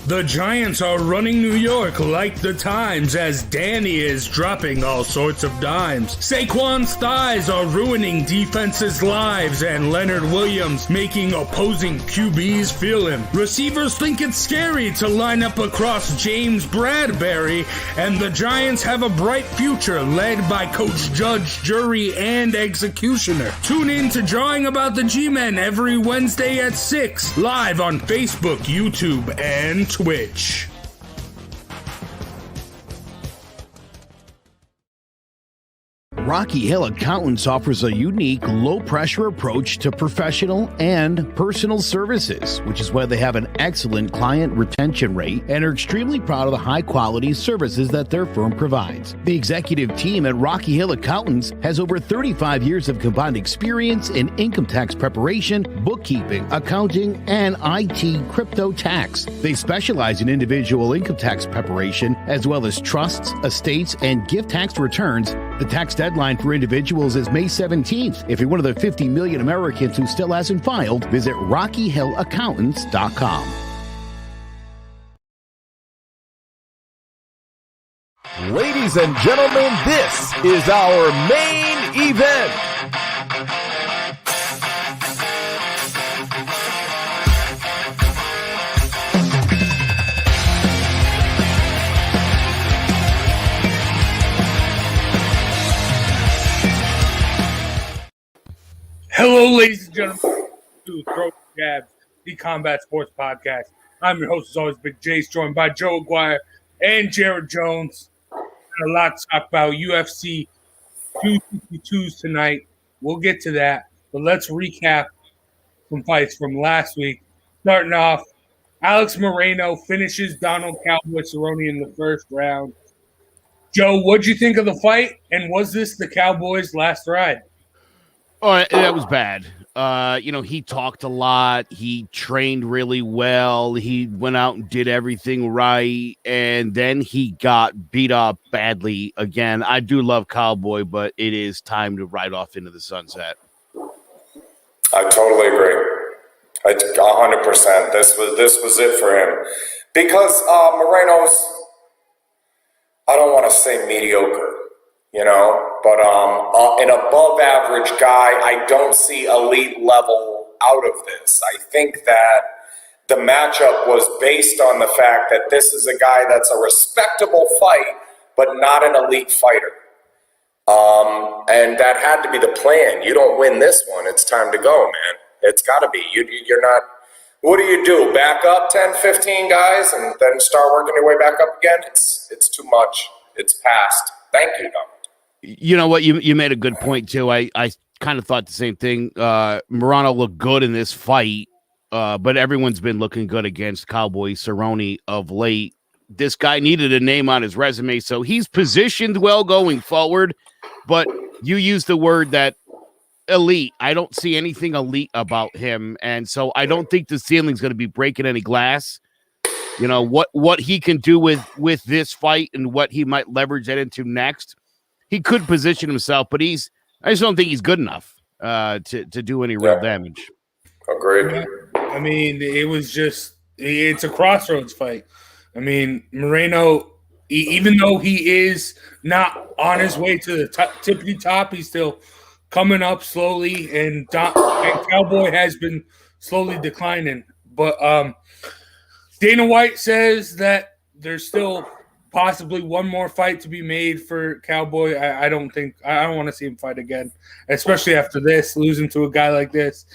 The Giants are running New York like the Times as Danny is dropping all sorts of dimes. Saquon's thighs are ruining defenses' lives and Leonard Williams making opposing QBs feel him. Receivers think it's scary to line up across James Bradbury, and the Giants have a bright future led by Coach Judge, Jury, and Executioner. Tune in to Drawing About the G-Men every Wednesday at 6, live on Facebook, YouTube, and Twitch. Rocky Hill Accountants offers a unique, low-pressure approach to professional and personal services, which is why they have an excellent client retention rate and are extremely proud of the high-quality services that their firm provides. The executive team at Rocky Hill Accountants has over 35 years of combined experience in income tax preparation, bookkeeping, accounting, and IT crypto tax. They specialize in individual income tax preparation, as well as trusts, estates, and gift tax returns. The tax deadline for individuals is May 17th. If you're one of the 50 million Americans who still hasn't filed, visit RockyHillAccountants.com. Ladies and gentlemen, this is our main event. Hello, ladies and gentlemen, to Throw Jabs, the Combat Sports Podcast. I'm your host, as always, Big Jace, joined by Joe Aguirre and Jared Jones. And a lot to talk about UFC 252s tonight. We'll get to that, but let's recap some fights from last week. Starting off, Alex Moreno finishes Donald Cowboy Cerrone in the first round. Joe, what'd you think of the fight, and was this the Cowboys' last ride? Oh, that was bad. He talked a lot. He trained really well. He went out and did everything right. And then he got beat up badly again. I do love Cowboy, but it is time to ride off into the sunset. I totally agree. 100%. This was it for him. Because Moreno's, I don't want to say mediocre. But an above average guy, I don't see elite level out of this. I think that the matchup was based on the fact that this is a guy that's a respectable fight, but not an elite fighter. And that had to be the plan. You don't win this one, it's time to go, man. It's got to be. You're not. What do? Back up 10, 15 guys and then start working your way back up again? It's too much. It's past. Thank you, Dom. You know what? You made a good point, too. I kind of thought the same thing. Moreno looked good in this fight, but everyone's been looking good against Cowboy Cerrone of late. This guy needed a name on his resume, so he's positioned well going forward, but you used the word that elite. I don't see anything elite about him, and so I don't think the ceiling's going to be breaking any glass. What he can do with this fight and what he might leverage that into next. He could position himself, but I just don't think he's good enough to do any real damage. Agreed. I mean, it's a crossroads fight. I mean, Moreno, even though he is not on his way to the tippity top, he's still coming up slowly, and Cowboy has been slowly declining. But Dana White says that there's still possibly one more fight to be made for Cowboy. I don't want to see him fight again, especially after this, losing to a guy like this.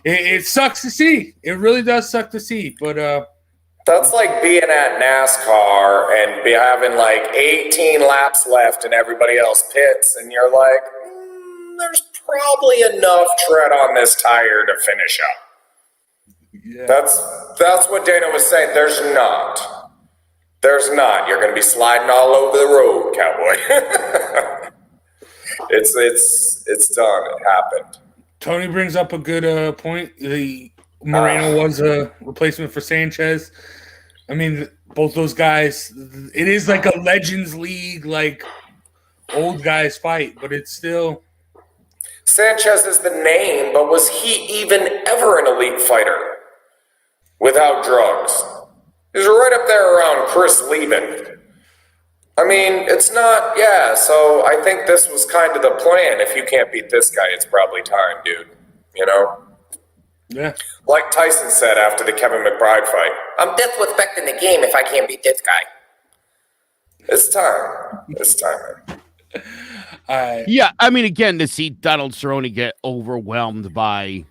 It sucks to see. It really does suck to see. But that's like being at NASCAR and having like 18 laps left and everybody else pits, and you're like, there's probably enough tread on this tire to finish up. Yeah. That's what Dana was saying. There's not. You're going to be sliding all over the road, Cowboy. It's done. It happened. Tony brings up a good point. Moreno was a replacement for Sanchez. I mean, both those guys, it is like a Legends League, like old guys fight, but it's still. Sanchez is the name, but was he even ever an elite fighter without drugs? He's right up there around Chris Lieben. I mean, it's not, yeah, so I think this was kind of the plan. If you can't beat this guy, it's probably time, dude. You know? Yeah. Like Tyson said after the Kevin McBride fight, I'm disrespecting the game if I can't beat this guy. It's time. It's time, man. Yeah, I mean, again, to see Donald Cerrone get overwhelmed by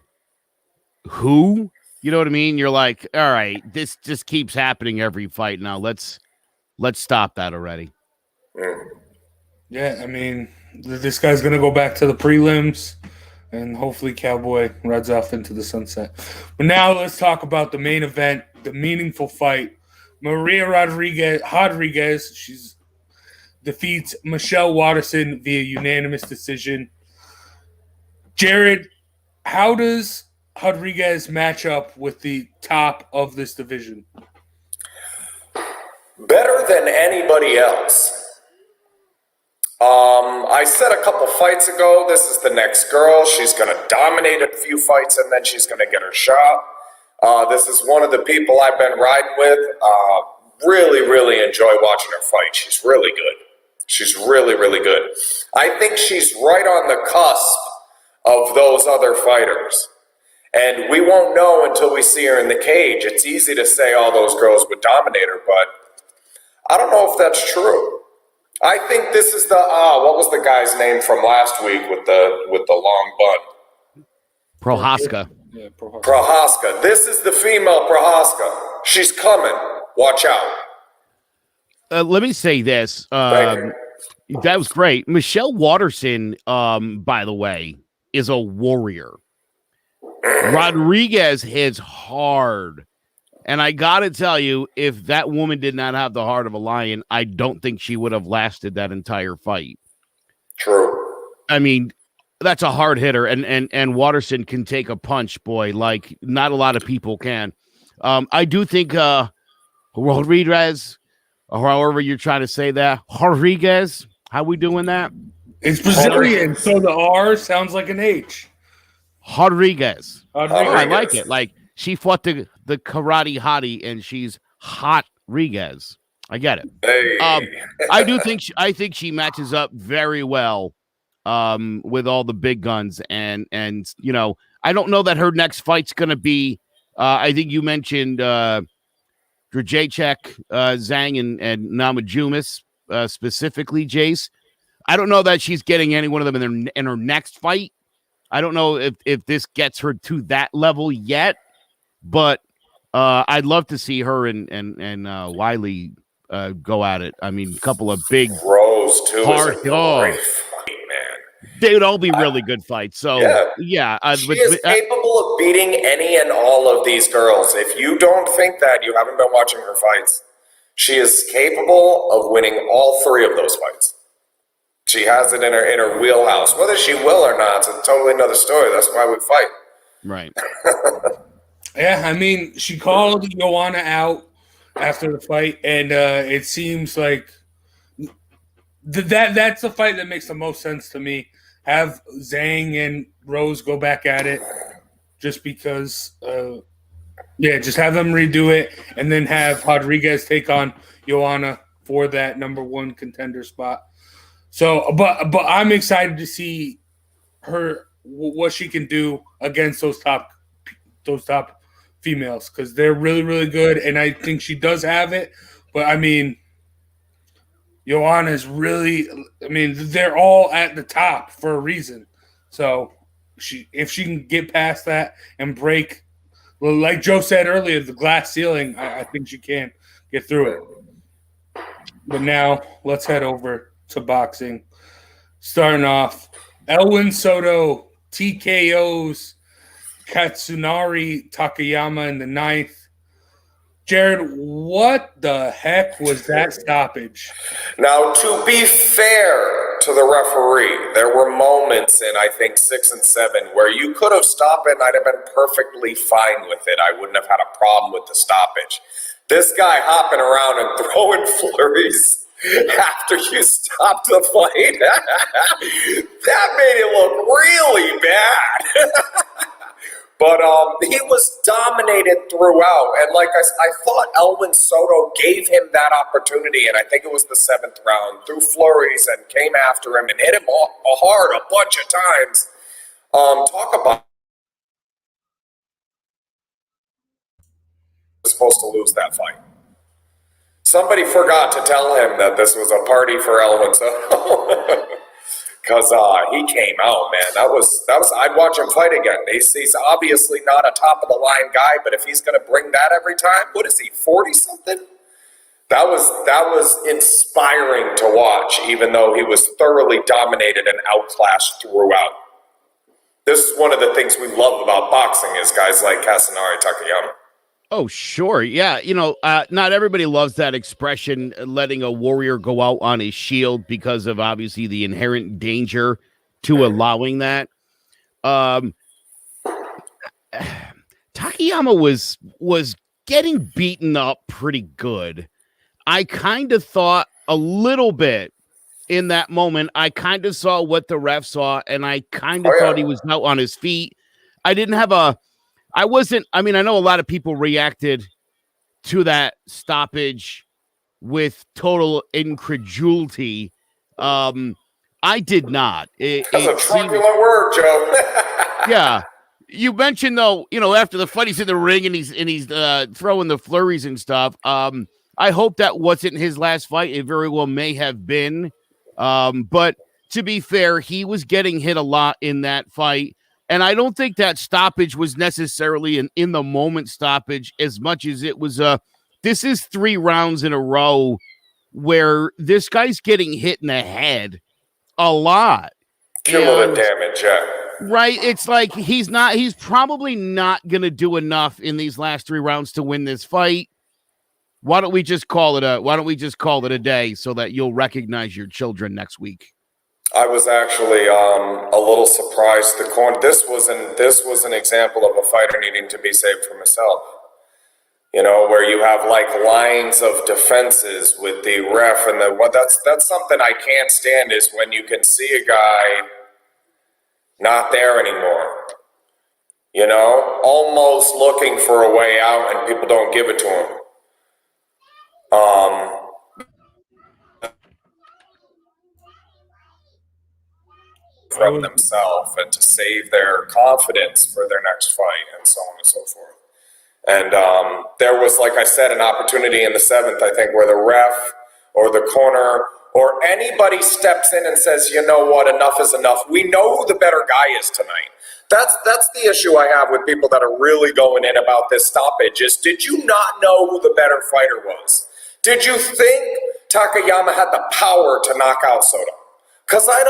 who? You know what I mean? You're like, all right, this just keeps happening every fight now. Let's stop that already. Yeah, I mean, this guy's going to go back to the prelims, and hopefully Cowboy rides off into the sunset. But now let's talk about the main event, the meaningful fight. Maria Rodriguez, she's defeats Michelle Waterson via unanimous decision. Jared, how does Rodriguez match up with the top of this division? Better than anybody else. I said a couple fights ago, this is the next girl. She's going to dominate a few fights, and then she's going to get her shot. This is one of the people I've been riding with. Really, really enjoy watching her fight. She's really good. She's really, really good. I think she's right on the cusp of those other fighters. And we won't know until we see her in the cage. It's easy to say all those girls would dominate her, but I don't know if that's true. I think this is the what was the guy's name from last week with the long bun? Prohaska. Yeah, Prohaska. This is the female Prohaska. She's coming. Watch out. Let me say this. That was great. Michelle Waterson, by the way, is a warrior. Rodriguez hits hard. And I got to tell you, if that woman did not have the heart of a lion, I don't think she would have lasted that entire fight. True. I mean, that's a hard hitter, and Waterson can take a punch, boy, like not a lot of people can. I do think Rodriguez, or however you're trying to say that, Rodriguez, how we doing that? It's Brazilian, so the R sounds like an H. Rodriguez. Rodriguez. I like it. Like, she fought the karate hottie, and she's hot Rodriguez. I get it. Hey. I think she matches up very well with all the big guns, and you know, I don't know that her next fight's gonna be. I think you mentioned Drajacek, Zhang, and Namajunas specifically, Jace. I don't know that she's getting any one of them in her next fight. I don't know if this gets her to that level yet. But I'd love to see her and Wiley go at it. I mean, a couple of big Rose too. Hard, is a great fight, man. They would all be really good fights. So yeah, she is capable of beating any and all of these girls. If you don't think that, you haven't been watching her fights. She is capable of winning all three of those fights. She has it in her wheelhouse. Whether she will or not, it's a totally another story. That's why we fight. Right. Yeah, I mean, she called Joanna out after the fight, and it seems like that's the fight that makes the most sense to me. Have Zhang and Rose go back at it, just because. Just have them redo it, and then have Rodriguez take on Joanna for that number one contender spot. So, but I'm excited to see her what she can do against those top females, because they're really, really good, and I think she does have it. But I mean, Joanna's really, I mean, they're all at the top for a reason. So if she can get past that and break, well, like Joe said earlier, the glass ceiling, I think she can get through it. But now let's head over to boxing. Starting off, Elwin Soto TKOs Katsunari Takayama in the 9th. Jared, what the heck was that stoppage? Now, to be fair to the referee, there were moments in, I think, 6 and 7 where you could have stopped it and I'd have been perfectly fine with it. I wouldn't have had a problem with the stoppage. This guy hopping around and throwing flurries after you stopped the fight, that made it look really bad. But he was dominated throughout. And like I thought Elwin Soto gave him that opportunity, and I think it was the 7th round, threw flurries and came after him and hit him hard a bunch of times. Talk about supposed to lose that fight. Somebody forgot to tell him that this was a party for Elwin Soto. Because he came out, man. That was. I'd watch him fight again. He's obviously not a top of the line guy, but if he's going to bring that every time, what is he, 40 something? That was inspiring to watch, even though he was thoroughly dominated and outclassed throughout. This is one of the things we love about boxing is guys like Kasunari Takayama. Oh, sure. Yeah. Not everybody loves that expression, letting a warrior go out on his shield, because of obviously the inherent danger to allowing that. Takayama was getting beaten up pretty good. I kind of thought a little bit in that moment. I kind of saw what the ref saw, and I kind of thought he was out on his feet. I know a lot of people reacted to that stoppage with total incredulity. I did not. That's a truculent word, Joe. Yeah. You mentioned, though, after the fight, he's in the ring and he's throwing the flurries and stuff. I hope that wasn't his last fight. It very well may have been. But to be fair, he was getting hit a lot in that fight. And I don't think that stoppage was necessarily an in-the-moment stoppage as much as it was this is 3 rounds in a row where this guy's getting hit in the head a lot. Cumulative damage, yeah. Right? It's like he's probably not going to do enough in these last 3 rounds to win this fight. Why don't we just call it a day so that you'll recognize your children next week? I was actually a little surprised. This was an example of a fighter needing to be saved from himself. Where you have like lines of defenses with the ref and that's something I can't stand, is when you can see a guy not there anymore. Almost looking for a way out and people don't give it to him. From themselves and to save their confidence for their next fight and so on and so forth. And there was, like I said, an opportunity in the 7th, I think, where the ref or the corner or anybody steps in and says, you know what, enough is enough. We know who the better guy is tonight. That's the issue I have with people that are really going in about this stoppage is, did you not know who the better fighter was? Did you think Takayama had the power to knock out Soto? Because I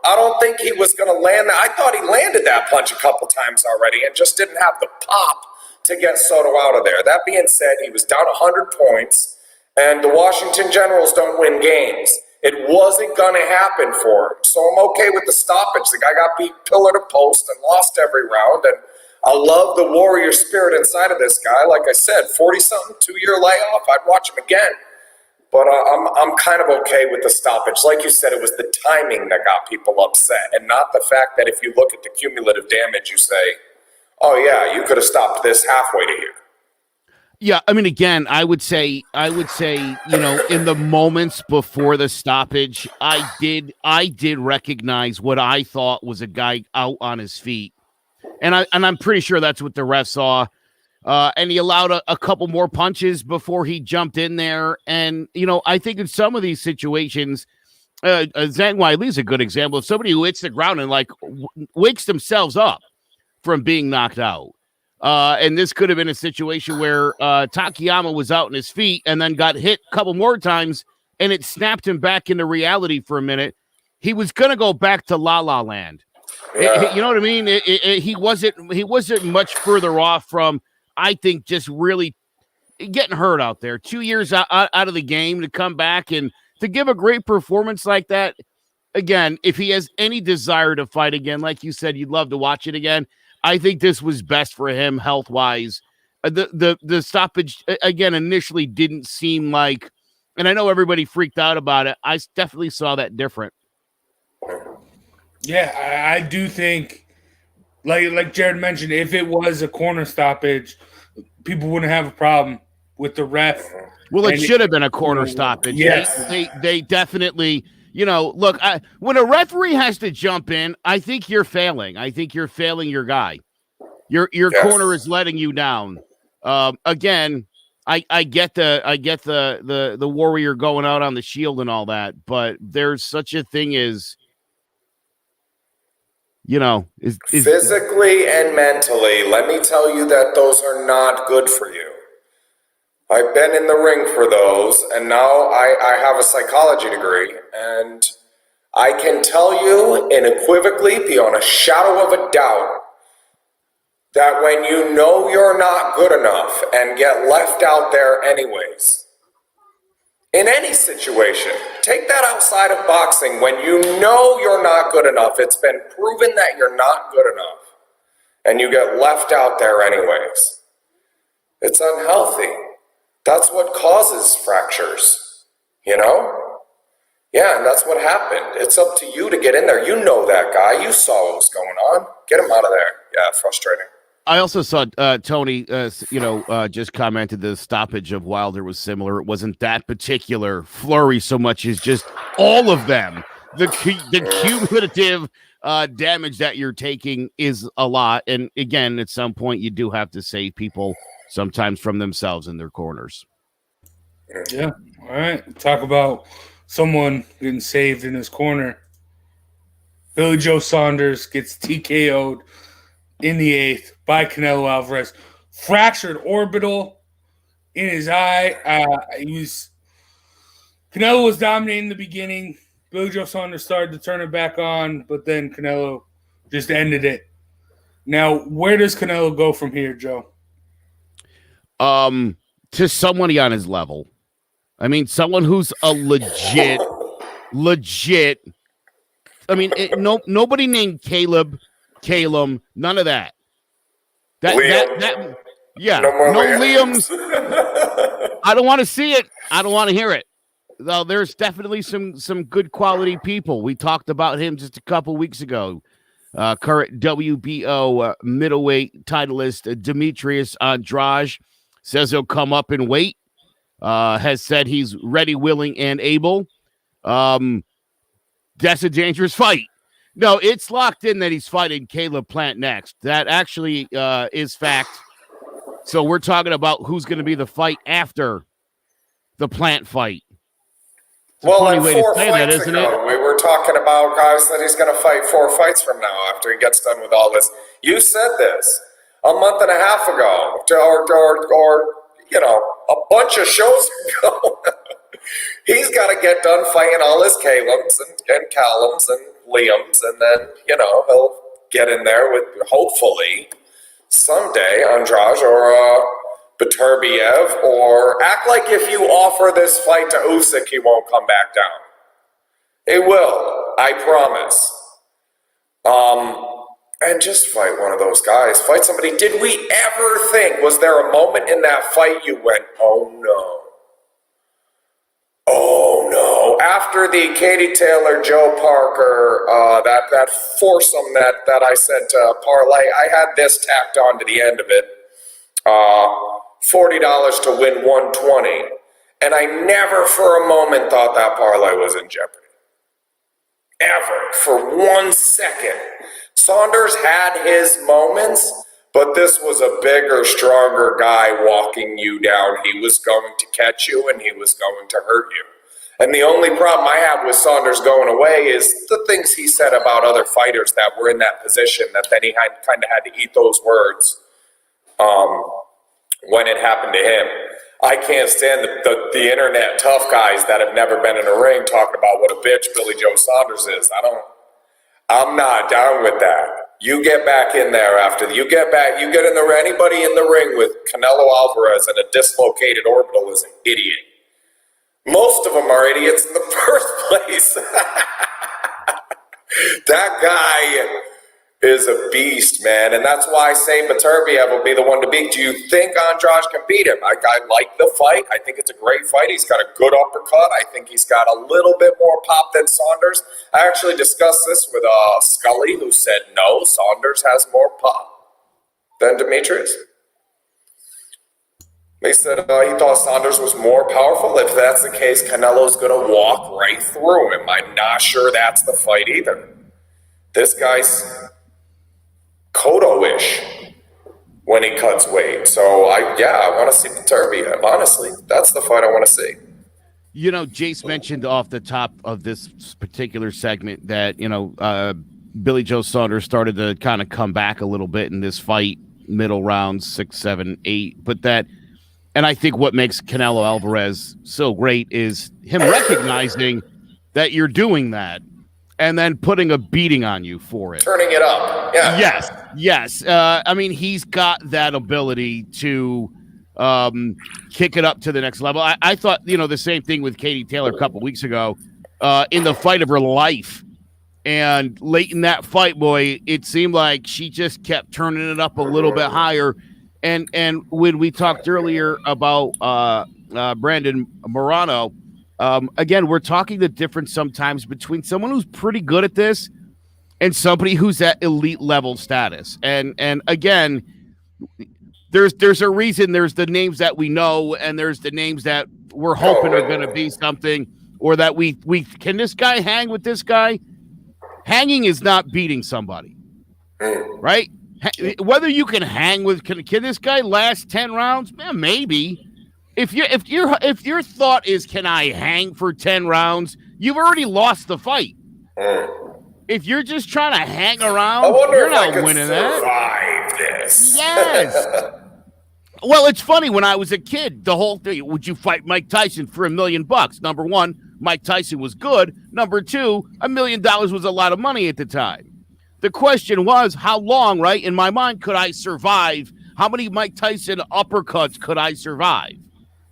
don't think he was going to land that. I thought he landed that punch a couple times already and just didn't have the pop to get Soto out of there. That being said, he was down 100 points, and the Washington Generals don't win games. It wasn't going to happen for him. So I'm okay with the stoppage. The guy got beat pillar to post and lost every round, and I love the warrior spirit inside of this guy. Like I said, 40-something, 2-year layoff, I'd watch him again. But I'm kind of okay with the stoppage. Like you said, it was the timing that got people upset, and not the fact that if you look at the cumulative damage, you say, oh, yeah, you could have stopped this halfway to here. Yeah, I mean, again, I would say, in the moments before the stoppage, I did recognize what I thought was a guy out on his feet, and I'm pretty sure that's what the ref saw. And he allowed a couple more punches before he jumped in there. And, I think in some of these situations, Zhang Weili is a good example of somebody who hits the ground and wakes themselves up from being knocked out. And this could have been a situation where Takayama was out on his feet and then got hit a couple more times, and it snapped him back into reality for a minute. He was going to go back to La La Land. Yeah. You know what I mean? He wasn't much further off from, I think, just really getting hurt out there. 2 years out of the game to come back and to give a great performance like that. Again, if he has any desire to fight again, like you said, you'd love to watch it again. I think this was best for him health-wise. The stoppage, again, initially didn't seem like, and I know everybody freaked out about it. I definitely saw that different. Yeah, I do think like Jared mentioned, if it was a corner stoppage, people wouldn't have a problem with the ref. Well, it should have been a corner stoppage. Yes. They definitely, look, when a referee has to jump in, I think you're failing. I think you're failing your guy. Your corner is letting you down. Again, I get the warrior going out on the shield and all that, but there's such a thing as physically and mentally. Let me tell you that those are not good for you. I've been in the ring for those, and now I have a psychology degree, and I can tell you unequivocally, beyond a shadow of a doubt, that when you know you're not good enough and get left out there anyways, in any situation, take that outside of boxing, when you know you're not good enough, it's been proven that you're not good enough, and you get left out there anyways, it's unhealthy. That's what causes fractures, Yeah, and that's what happened. It's up to you to get in there. You know that guy. You saw what was going on. Get him out of there. Yeah, frustrating. I also saw Tony, just commented the stoppage of Wilder was similar. It wasn't that particular flurry so much as just all of them. The cumulative damage that you're taking is a lot. And again, at some point, you do have to save people sometimes from themselves in their corners. Yeah. All right. Talk about someone getting saved in his corner. Billy Joe Saunders gets TKO'd in the 8th by Canelo Alvarez. Fractured orbital in his eye. Canelo was dominating in the beginning. Billy Joe Saunders started to turn it back on, but then Canelo just ended it. Now, where does Canelo go from here, Joe? To somebody on his level. I mean, someone who's a legit. I mean, nobody named Caleb, none of that. Yeah, no Liams. I don't want to see it. I don't want to hear it. Though there's definitely some good quality people. We talked about him just a couple weeks ago. Current WBO middleweight titleist Demetrius Andrade says he'll come up in weight. Has said he's ready, willing, and able. That's a dangerous fight. No, it's locked in that he's fighting Caleb Plant next. That actually is fact. So we're talking about who's going to be the fight after the Plant fight. Well, and 4 fights ago, we were talking about guys that he's going to fight 4 fights from now after he gets done with all this. You said this a month and a half ago, or a bunch of shows ago. He's got to get done fighting all his Calebs and Callums and Liams, and then, he'll get in there with, hopefully, someday, Andrade or Beterbiev, or act like if you offer this fight to Usyk, he won't come back down. It will, I promise. And just fight one of those guys. Fight somebody. Did we ever think, was there a moment in that fight you went, oh no? Oh no. After the Katie Taylor, Joe Parker, that foursome that I said to parlay, I had this tacked on to the end of it. $40 to win $120. And I never for a moment thought that parlay was in jeopardy. Ever. For 1 second. Saunders had his moments, but this was a bigger, stronger guy walking you down. He was going to catch you and he was going to hurt you. And the only problem I have with Saunders going away is the things he said about other fighters that were in that position, that then he kind of had to eat those words when it happened to him. I can't stand the internet tough guys that have never been in a ring talking about what a bitch Billy Joe Saunders is. I'm not down with that. You get back in there you get in the anybody in the ring with Canelo Alvarez and a dislocated orbital is an idiot. Most of them are idiots in the first place. That guy is a beast, man. And that's why I say Beterbiev will be the one to beat. Do you think Andrade can beat him? I like the fight. I think it's a great fight. He's got a good uppercut. I think he's got a little bit more pop than Saunders. I actually discussed this with Scully, who said no, Saunders has more pop than Demetrius. He said he thought Saunders was more powerful. If that's the case, Canelo's going to walk right through him. I'm not sure that's the fight either. This guy's Cotto-ish when he cuts weight. So, I want to see Beterbiev. Honestly, that's the fight I want to see. You know, Jace mentioned off the top of this particular segment that, Billy Joe Saunders started to kind of come back a little bit in this fight, middle rounds, 6, 7, 8. And I think what makes Canelo Alvarez so great is him recognizing that you're doing that and then putting a beating on you for it. Turning it up. Yeah. Yes. I mean, he's got that ability to kick it up to the next level. I thought, the same thing with Katie Taylor a couple weeks ago in the fight of her life. And late in that fight, boy, it seemed like she just kept turning it up a little bit higher. And when we talked earlier about Brandon Morano, again, we're talking the difference sometimes between someone who's pretty good at this and somebody who's at elite level status. And again, there's a reason there's the names that we know and there's the names that we're hoping are going to be something, or that we can this guy hang with this guy? Hanging is not beating somebody, right? Whether you can hang with can this guy last 10 rounds? Man, maybe. If your thought is can I hang for 10 rounds, you've already lost the fight. If you're just trying to hang around, you're not winning that. This. Yes. Well, it's funny. When I was a kid, the whole thing, would you fight Mike Tyson for $1 million? Number one, Mike Tyson was good. Number two, $1 million was a lot of money at the time. The question was, how long, right? In my mind, could I survive? How many Mike Tyson uppercuts could I survive?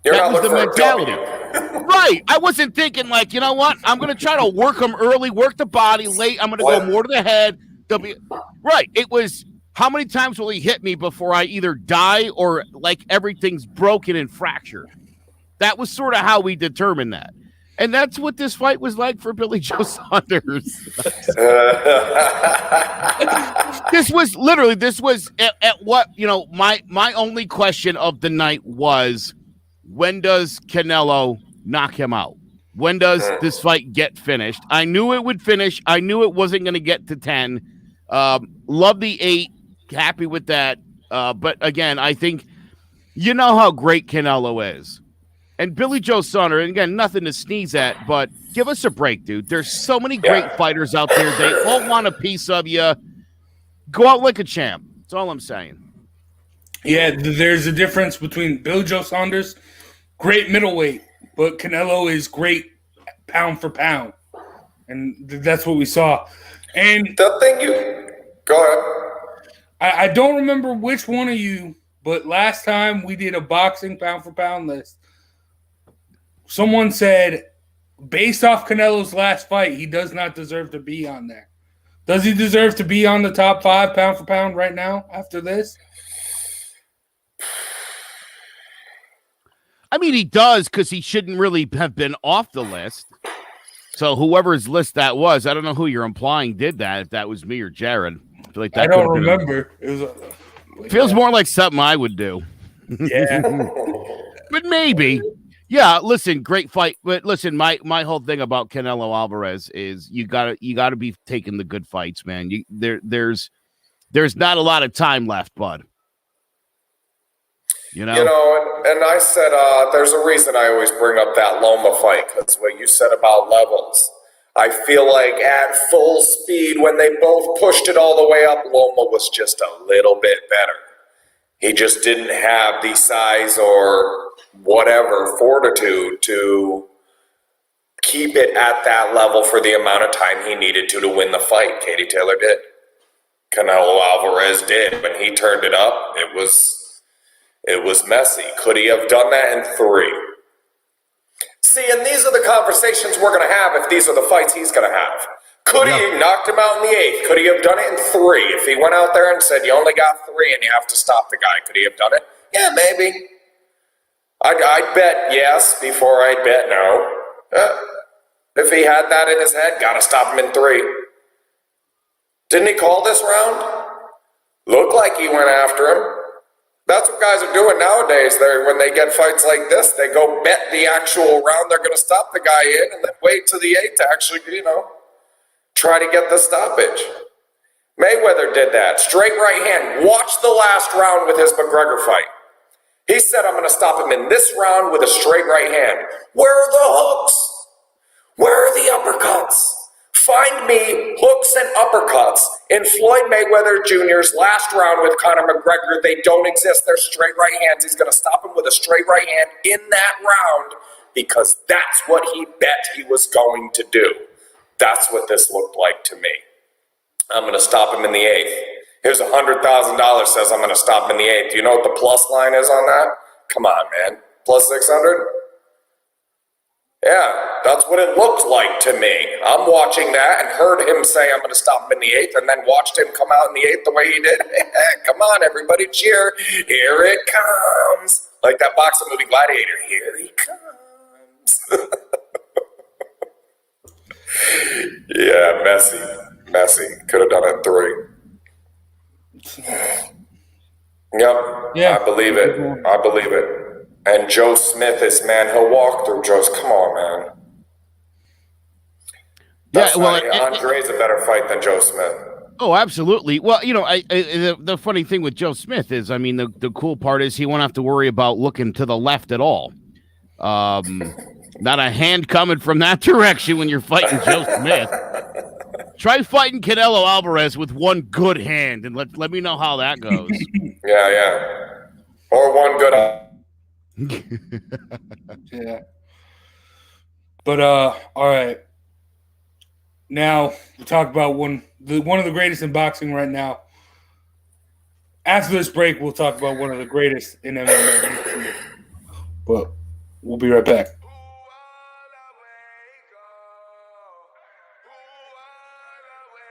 That was the mentality. Right. I wasn't thinking like, you know what? I'm going to try to work him early, work the body late. I'm going to go more to the head. Right. It was, how many times will he hit me before I either die or like everything's broken and fractured? That was sort of how we determined that. And that's what this fight was like for Billy Joe Saunders. This was at what, my only question of the night was, when does Canelo knock him out? When does this fight get finished? I knew it would finish. I knew it wasn't going to get to 10. Love the 8. Happy with that. But again, I think you know how great Canelo is. And Billy Joe Saunders, and again, nothing to sneeze at, but give us a break, dude. There's so many great fighters out there. They all want a piece of you. Go out like a champ. That's all I'm saying. Yeah, there's a difference between Billy Joe Saunders, great middleweight, but Canelo is great pound for pound. And that's what we saw. And go ahead. I don't remember which one of you, but last time we did a boxing pound for pound list, someone said, based off Canelo's last fight, he does not deserve to be on there. Does he deserve to be on the top 5 pound for pound right now after this? I mean, he does, because he shouldn't really have been off the list. So whoever's list that was, I don't know who you're implying did that, if that was me or Jared. I feel like that I don't remember. Feels more like something I would do. Yeah. But maybe. Yeah, listen, great fight. But listen, my whole thing about Canelo Alvarez is you gotta be taking the good fights, man. There's not a lot of time left, bud. And I said there's a reason I always bring up that Loma fight, because what you said about levels. I feel like at full speed, when they both pushed it all the way up, Loma was just a little bit better. He just didn't have the size or whatever fortitude to keep it at that level for the amount of time he needed to win the fight. Katie Taylor did. Canelo Alvarez did. When he turned it up, it was messy. Could he have done that in 3? See, and these are the conversations we're going to have if these are the fights he's going to have. Could he have knocked him out in the 8th? Could he have done it in 3? If he went out there and said, you only got 3 and you have to stop the guy, could he have done it? Yeah, maybe. I'd bet yes before I'd bet no. If he had that in his head, gotta stop him in 3. Didn't he call this round? Looked like he went after him. That's what guys are doing nowadays. When they get fights like this, they go bet the actual round they're going to stop the guy in and then wait till the 8th to actually, try to get the stoppage. Mayweather did that. Straight right hand. Watch the last round with his McGregor fight. He said, I'm going to stop him in this round with a straight right hand. Where are the hooks? Where are the uppercuts? Find me hooks and uppercuts in Floyd Mayweather Jr.'s last round with Conor McGregor. They don't exist. They're straight right hands. He's going to stop him with a straight right hand in that round because that's what he bet he was going to do. That's what this looked like to me. I'm going to stop him in the 8th. Here's $100,000 says I'm going to stop him in the 8th. Do you know what the plus line is on that? Come on, man. Plus 600? Yeah, that's what it looked like to me. I'm watching that and heard him say I'm going to stop him in the 8th and then watched him come out in the 8th the way he did. Come on, everybody cheer. Here it comes. Like that boxing movie Gladiator. Here he comes. Yeah, messy. Could have done it 3. Yep, yeah. I believe it. And Joe Smith is, man, he'll walk through Joe's. Come on, man. Andre's a better fight than Joe Smith. Oh, absolutely. Well, the funny thing with Joe Smith is, the cool part is he won't have to worry about looking to the left at all. Not a hand coming from that direction when you're fighting Joe Smith. Try fighting Canelo Alvarez with one good hand, and let me know how that goes. Yeah. Or one good Yeah. But all right. Now we talk about one of the greatest in boxing right now. After this break, we'll talk about one of the greatest in MMA. But we'll be right back.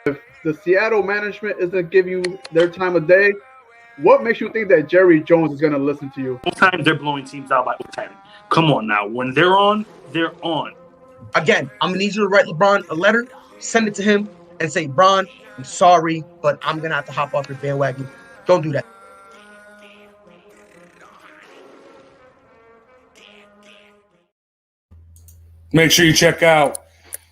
If the Seattle management isn't give you their time of day, what makes you think that Jerry Jones is going to listen to you? Both times they're blowing teams out by 10. Come on now. When they're on, they're on. Again, I'm going to need you to write LeBron a letter, send it to him, and say, Bron, I'm sorry, but I'm going to have to hop off your bandwagon. Don't do that. Make sure you check out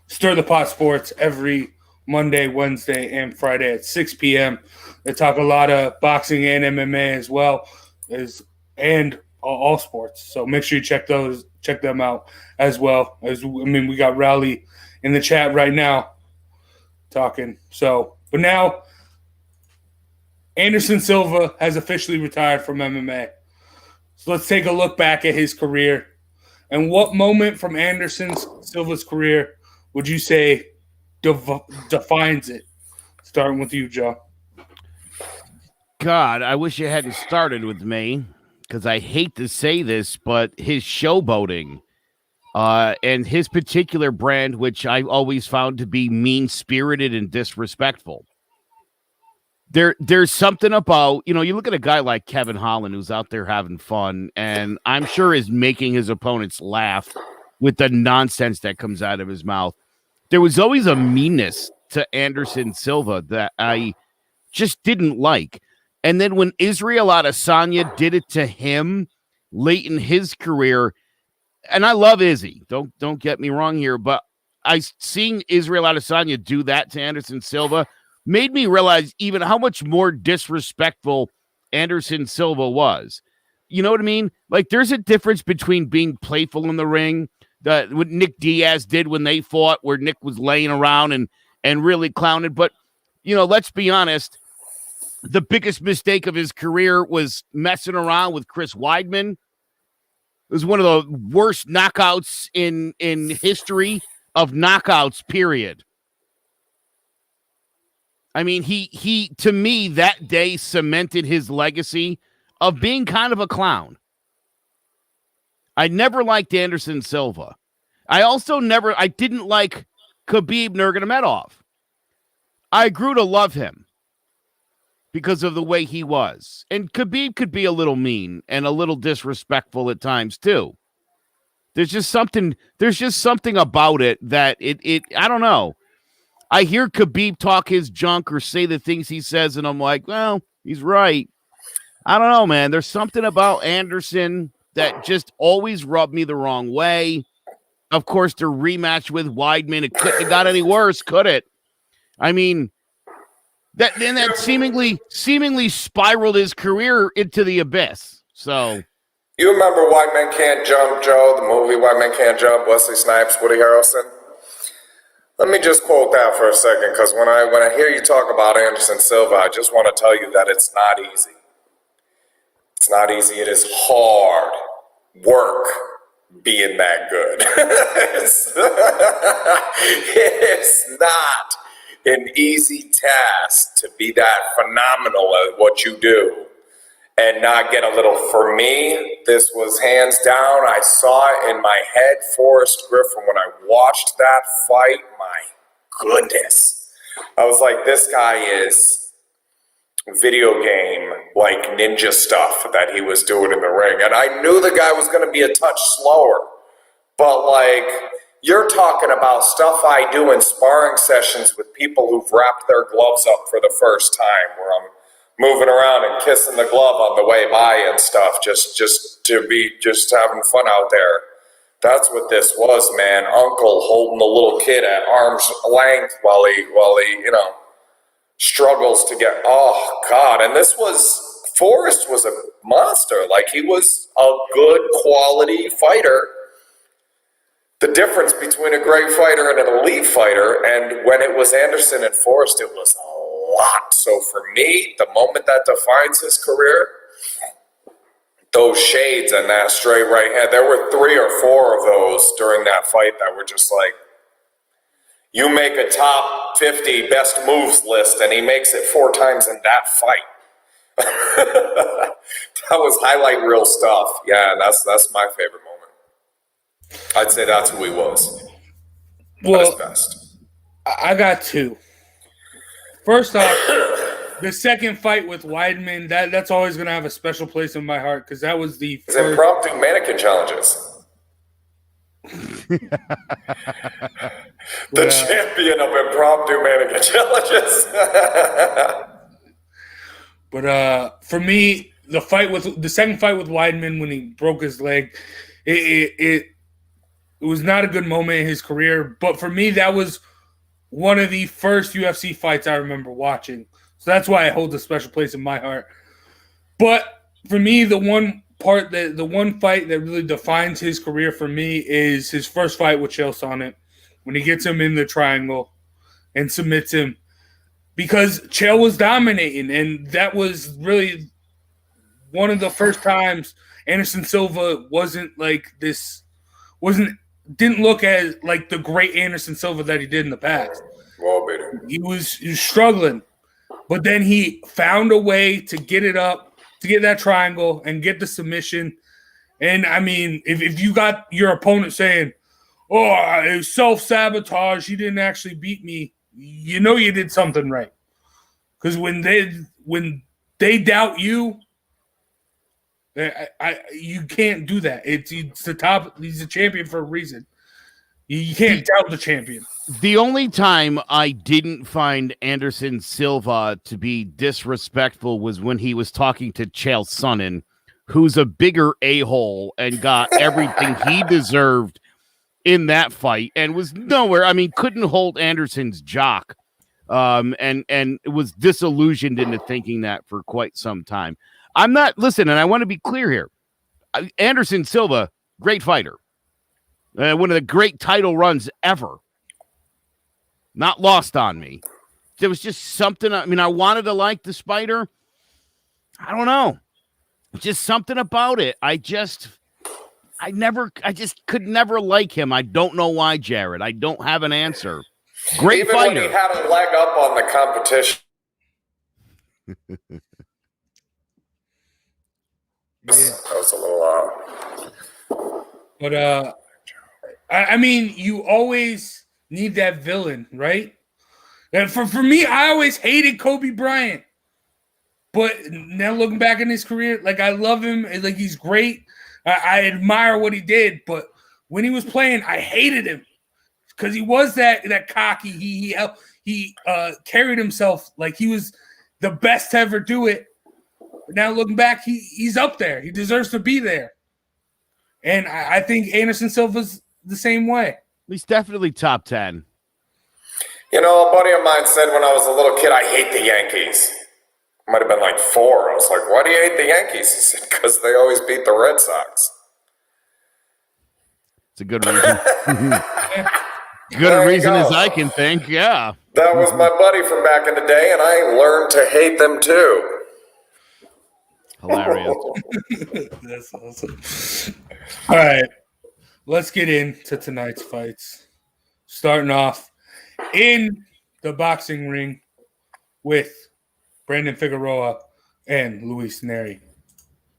Stir the Pot Sports every Monday, Wednesday, and Friday at 6 p.m. They talk a lot of boxing and MMA as well and all sports. So make sure you check them out as well. We got Rowley in the chat right now talking. But now Anderson Silva has officially retired from MMA. So let's take a look back at his career. And what moment from Anderson Silva's career would you say defines it? Starting with you, Joe. God, I wish you hadn't started with me because I hate to say this, but his showboating and his particular brand, which I always found to be mean-spirited and disrespectful. There's something about, you look at a guy like Kevin Holland who's out there having fun, and I'm sure is making his opponents laugh with the nonsense that comes out of his mouth. There was always a meanness to Anderson Silva that I just didn't like. And then when Israel Adesanya did it to him late in his career, and I love Izzy, don't get me wrong here, but seeing Israel Adesanya do that to Anderson Silva made me realize even how much more disrespectful Anderson Silva was. You know what I mean? Like, there's a difference between being playful in the ring, what Nick Diaz did when they fought, where Nick was laying around and really clowning. But, let's be honest, the biggest mistake of his career was messing around with Chris Weidman. It was one of the worst knockouts in history of knockouts, period. I mean, he to me that day cemented his legacy of being kind of a clown. I never liked Anderson Silva. I didn't like Khabib Nurmagomedov. I grew to love him because of the way he was. And Khabib could be a little mean and a little disrespectful at times too. There's just something about it that it I don't know. I hear Khabib talk his junk or say the things he says, and I'm like, well, he's right. I don't know, man. There's something about Anderson that just always rubbed me the wrong way. Of course, the rematch with Weidman, it couldn't have got any worse, could it? I mean, that seemingly spiraled his career into the abyss. So, you remember White Men Can't Jump, Joe? The movie White Men Can't Jump, Wesley Snipes, Woody Harrelson. Let me just quote that for a second, because when I hear you talk about Anderson Silva, I just want to tell you that it's not easy. It's not easy. It is hard work being that good. It's not an easy task to be that phenomenal at what you do and not get a little. For me, this was hands down. I saw it in my head, Forrest Griffin, when I watched that fight. My goodness. I was like, this guy is video game like ninja stuff that he was doing in the ring. And I knew the guy was going to be a touch slower, but like, you're talking about stuff I do in sparring sessions with people who've wrapped their gloves up for the first time, where I'm moving around and kissing the glove on the way by and stuff, just having fun out there. That's what this was, man. Uncle holding the little kid at arm's length while he struggles to get, oh God. And Forrest was a monster. Like, he was a good quality fighter. The difference between a great fighter and an elite fighter, and when it was Anderson and Forrest, it was a lot. So for me, the moment that defines his career, those shades and that straight right hand, there were 3 or 4 of those during that fight that were just like, you make a top 50 best moves list, and he makes it 4 times in that fight. That was highlight reel stuff. Yeah, and that's my favorite moment. I'd say that's who he was. Well, at his best. I got 2. First off, the second fight with Weidman, that's always going to have a special place in my heart, because that was the first. Impromptu mannequin challenges. The champion of impromptu mannequin challenges. But for me, the second fight with Weidman, when he broke his leg, it was not a good moment in his career. But for me, that was one of the first UFC fights I remember watching. So that's why it holds a special place in my heart. But for me, the one fight that really defines his career for me is his first fight with Chael Sonnen, when he gets him in the triangle and submits him, because Chael was dominating, and that was really one of the first times Anderson Silva didn't look as like the great Anderson Silva that he did in the past. Well, baby. He was struggling, but then he found a way to get it up, to get that triangle and get the submission. And I mean, if you got your opponent saying, "Oh, it was self-sabotage, he didn't actually beat me," you know you did something right. Because when they doubt you, you can't do that. It's the top. He's a champion for a reason. You can't doubt the champion. The only time I didn't find Anderson Silva to be disrespectful was when he was talking to Chael Sonnen, who's a bigger a-hole and got everything he deserved in that fight and was nowhere. I mean, couldn't hold Anderson's jock, and was disillusioned into thinking that for quite some time. I'm not, listen, and I want to be clear here. Anderson Silva, great fighter. One of the great title runs ever. Not lost on me. There was just something. I mean, I wanted to like the Spider. I don't know. Just something about it. I just could never like him. I don't know why, Jared. I don't have an answer. Great Even fighter. when he had a leg up on the competition. That was a little But I mean, you always need that villain, right? And for me, I always hated Kobe Bryant. But now looking back in his career, like I love him. Like he's great. I admire what he did. But when he was playing, I hated him because he was that cocky. He carried himself like he was the best to ever do it. But now looking back, he's up there. He deserves to be there. And I think Anderson Silva's the same way. He's definitely top 10. You know, a buddy of mine said when I was a little kid, I hate the Yankees. Might have been like 4. I was like, why do you hate the Yankees? He said, because they always beat the Red Sox. It's a good reason. Good a reason as I can think, yeah. That was my buddy from back in the day, and I learned to hate them too. Hilarious. That's awesome. All right, let's get into tonight's fights. Starting off in the boxing ring with Brandon Figueroa and Luis Neri.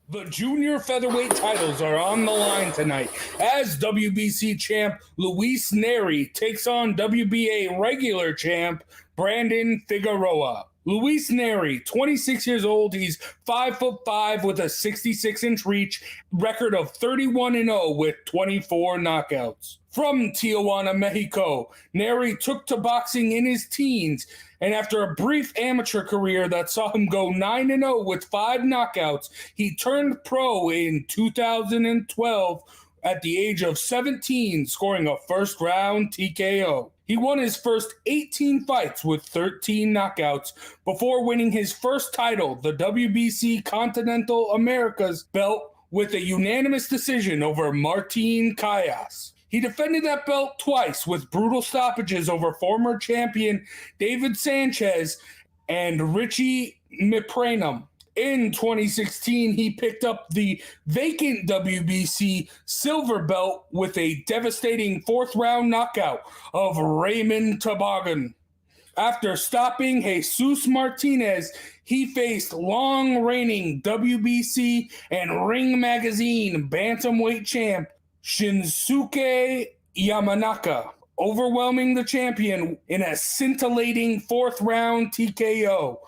The junior featherweight titles are on the line tonight as WBC champ Luis Neri takes on WBA regular champ Brandon Figueroa. Luis Neri, 26 years old. He's 5'5" with a 66-inch reach, record of 31-0 with 24 knockouts. From Tijuana, Mexico, Neri took to boxing in his teens, and after a brief amateur career that saw him go 9-0 with 5 knockouts, he turned pro in 2012 at the age of 17, scoring a first-round TKO. He won his first 18 fights with 13 knockouts before winning his first title, the WBC Continental Americas belt, with a unanimous decision over Martin Callas. He defended that belt twice with brutal stoppages over former champion David Sanchez and Richie Mipranum. In 2016, he picked up the vacant WBC silver belt with a devastating 4th-round knockout of Raymond Toboggan. After stopping Jesus Martinez, he faced long-reigning WBC and Ring Magazine bantamweight champ Shinsuke Yamanaka, overwhelming the champion in a scintillating 4th-round TKO,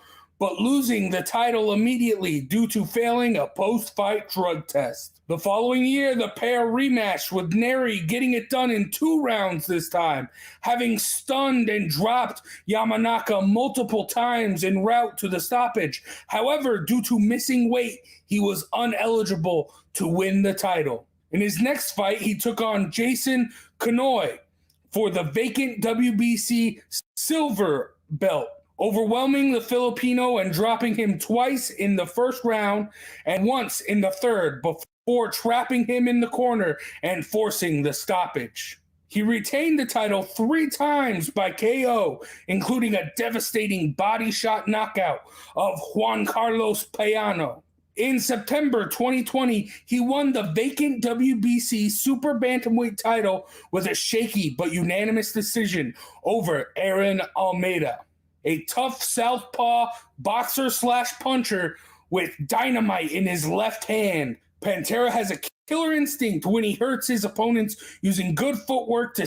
but losing the title immediately due to failing a post-fight drug test. The following year, the pair rematched, with Neri getting it done in 2 rounds this time, having stunned and dropped Yamanaka multiple times en route to the stoppage. However, due to missing weight, he was ineligible to win the title. In his next fight, he took on Jason Kanoy for the vacant WBC silver belt, overwhelming the Filipino and dropping him twice in the first round and once in the third before trapping him in the corner and forcing the stoppage. He retained the title 3 times by KO, including a devastating body shot knockout of Juan Carlos Payano. In September 2020, he won the vacant WBC super bantamweight title with a shaky but unanimous decision over Aaron Almeida, a tough southpaw boxer/puncher with dynamite in his left hand. Pantera has a killer instinct when he hurts his opponents, using good footwork to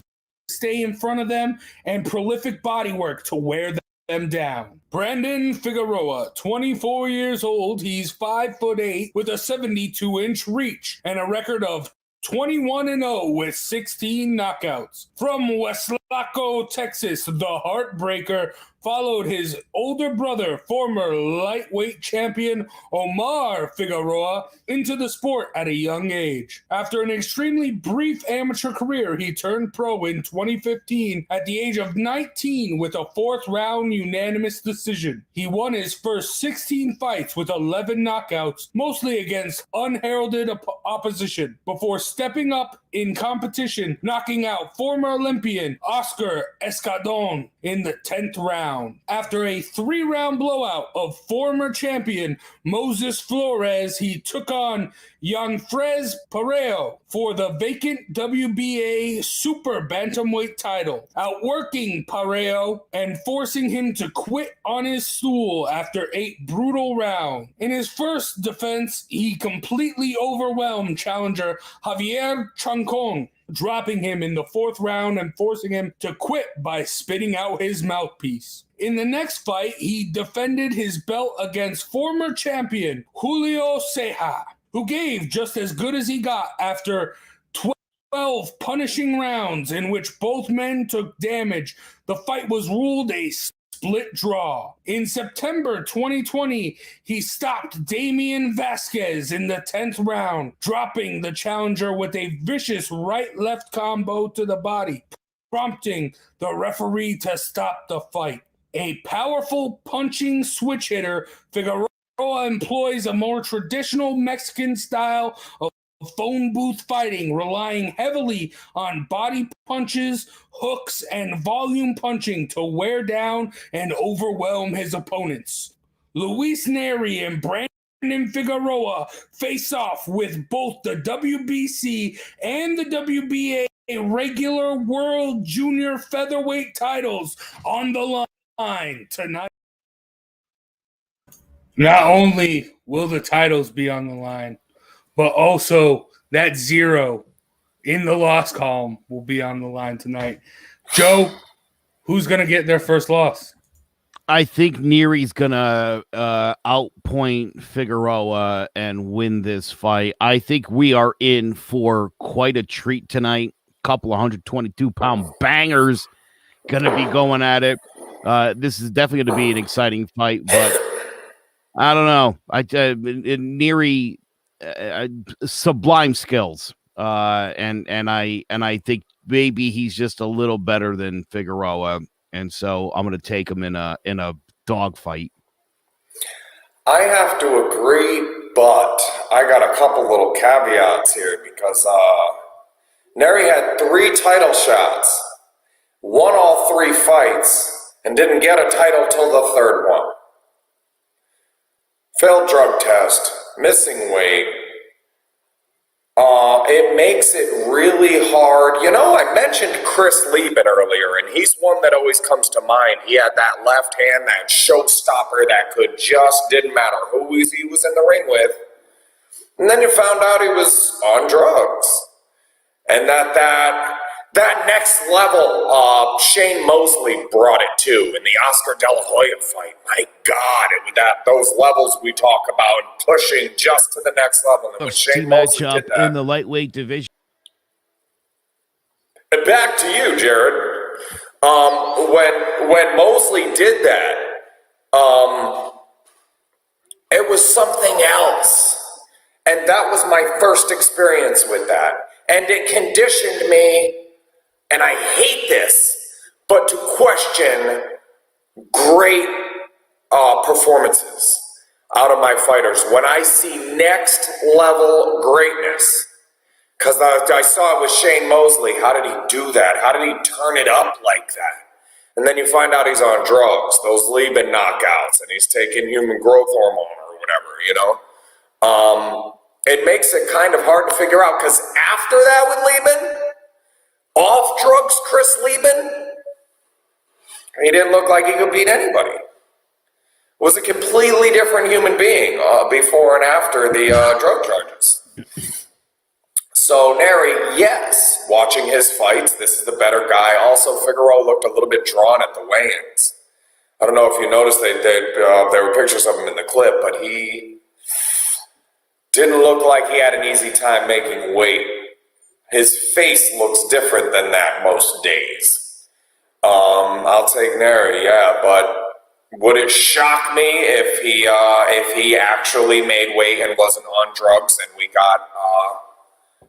stay in front of them and prolific body work to wear them down. Brandon Figueroa, 24 years old. He's 5'8" with a 72-inch reach and a record of 21-0 with 16 knockouts. From Weslaco, Texas, the Heartbreaker followed his older brother, former lightweight champion Omar Figueroa, into the sport at a young age. After an extremely brief amateur career, he turned pro in 2015 at the age of 19 with a 4th-round unanimous decision. He won his first 16 fights with 11 knockouts, mostly against unheralded opposition, before stepping up in competition, knocking out former Olympian Oscar Escandon in the 10th round. After a 3-round blowout of former champion Moses Flores, he took on Yanfrez Pareo for the vacant WBA super bantamweight title, outworking Pareo and forcing him to quit on his stool after 8 brutal rounds. In his first defense, he completely overwhelmed challenger Javier Chancon, dropping him in the 4th round and forcing him to quit by spitting out his mouthpiece. In the next fight, he defended his belt against former champion Julio Ceja, who gave just as good as he got after 12 punishing rounds in which both men took damage. The fight was ruled a split draw. In September 2020, he stopped Damian Vasquez in the 10th round, dropping the challenger with a vicious right-left combo to the body, prompting the referee to stop the fight. A powerful punching switch hitter, Figueroa employs a more traditional Mexican style of phone booth fighting, relying heavily on body punches, hooks, and volume punching to wear down and overwhelm his opponents. Luis Neri and Brandon Figueroa face off with both the WBC and the WBA regular world junior featherweight titles on the line tonight. Not only will the titles be on the line, but also that 0 in the loss column will be on the line tonight. Joe, who's going to get their first loss? I think Neri's going to outpoint Figueroa and win this fight. I think we are in for quite a treat tonight. Couple of 122-pound bangers going to be going at it. This is definitely going to be an exciting fight, but I don't know. Neri, sublime skills, and I think maybe he's just a little better than Figueroa, and so I'm going to take him in a dog fight. I have to agree, but I got a couple little caveats here because Neri had 3 title shots, won all 3 fights, and didn't get a title till the 3rd one. Failed drug test, missing weight. It makes it really hard. You know, I mentioned Chris Lieben earlier, and he's one that always comes to mind. He had that left hand, that showstopper that didn't matter who he was in the ring with. And then you found out he was on drugs. And that next level, Shane Mosley brought it too in the Oscar De La Hoya fight. My God, those levels we talk about, pushing just to the next level. And when Shane Mosley did that in the lightweight division. And back to you, Jared. When Mosley did that, it was something else, and that was my first experience with that, and it conditioned me. And I hate this, but to question great performances out of my fighters. When I see next level greatness, because I saw it with Shane Mosley. How did he do that? How did he turn it up like that? And then you find out he's on drugs, those Lieben knockouts, and he's taking human growth hormone or whatever, you know? It makes it kind of hard to figure out, because after that with Lieben, off drugs Chris Lieben, he didn't look like he could beat anybody. Was a completely different human being before and after the drug charges. So Neri, yes, watching his fights, this is the better guy. Also, Figueroa looked a little bit drawn at the weigh-ins. I don't know if you noticed, there were pictures of him in the clip, but he didn't look like he had an easy time making weight. His face looks different than that most days. I'll take Neri, yeah, but would it shock me if he actually made weight and wasn't on drugs and we got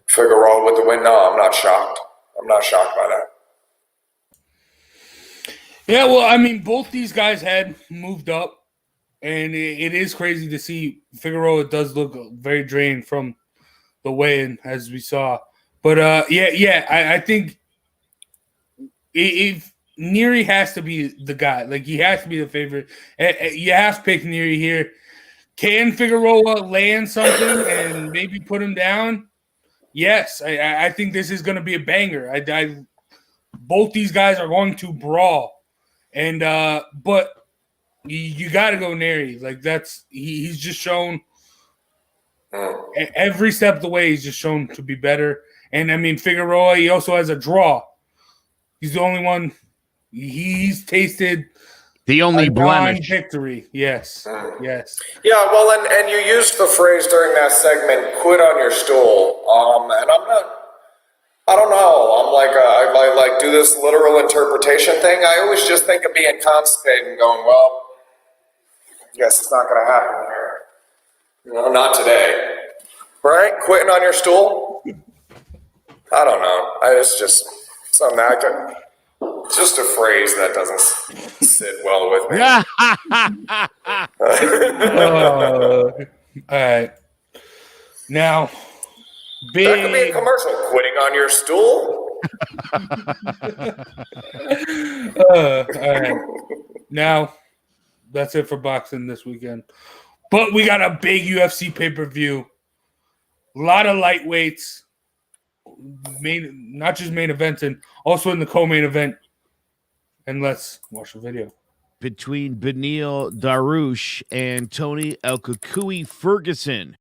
Figueroa with the win? No, I'm not shocked. I'm not shocked by that. Yeah, well, I mean, both these guys had moved up, and it is crazy to see Figueroa does look very drained from the weigh-in, as we saw. But, I think if Neri has to be the guy. Like, he has to be the favorite. You have to pick Neri here. Can Figueroa land something and maybe put him down? Yes, I think this is going to be a banger. Both these guys are going to brawl, and but you got to go Neri. Like he's just shown Every step of the way, he's just shown to be better. And, I mean, Figueroa, he also has a draw. He's the only one. He's tasted the only blemish victory. Yes. Yes. Yeah, well, and you used the phrase during that segment, quit on your stool. And I don't know. I'm like, I like do this literal interpretation thing. I always just think of being constipated and going, well, I guess it's not going to happen here. You know, not today. Right? Quitting on your stool? I don't know. It's just something it's just a phrase that doesn't sit well with me. All right. Now, that could be a commercial. Quitting on your stool? All right. Now, that's it for boxing this weekend. But we got a big UFC pay-per-view. A lot of lightweights. Not just main eventing, also in the co-main event. And let's watch the video. Between Beneil Dariush and Tony El-Kukui Ferguson.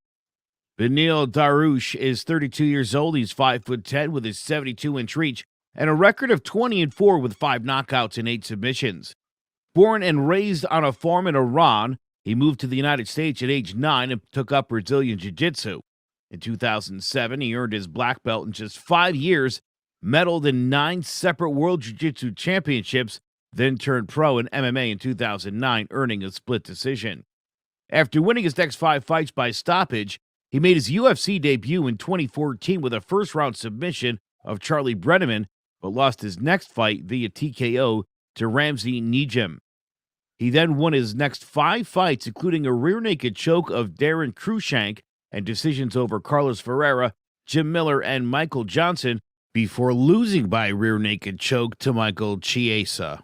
Beneil Dariush is 32 years old. He's 5'10" with his 72-inch reach and a record of 20-4 with 5 knockouts and 8 submissions. Born and raised on a farm in Iran, he moved to the United States at age 9 and took up Brazilian Jiu-Jitsu. In 2007, he earned his black belt in just 5 years, medaled in 9 separate World Jiu-Jitsu Championships, then turned pro in MMA in 2009, earning a split decision. After winning his next 5 fights by stoppage, he made his UFC debut in 2014 with a first-round submission of Charlie Brenneman, but lost his next fight via TKO to Ramsey Nijem. He then won his next 5 fights, including a rear-naked choke of Darren Cruikshank and decisions over Carlos Ferreira, Jim Miller, and Michael Johnson, before losing by rear-naked choke to Michael Chiesa.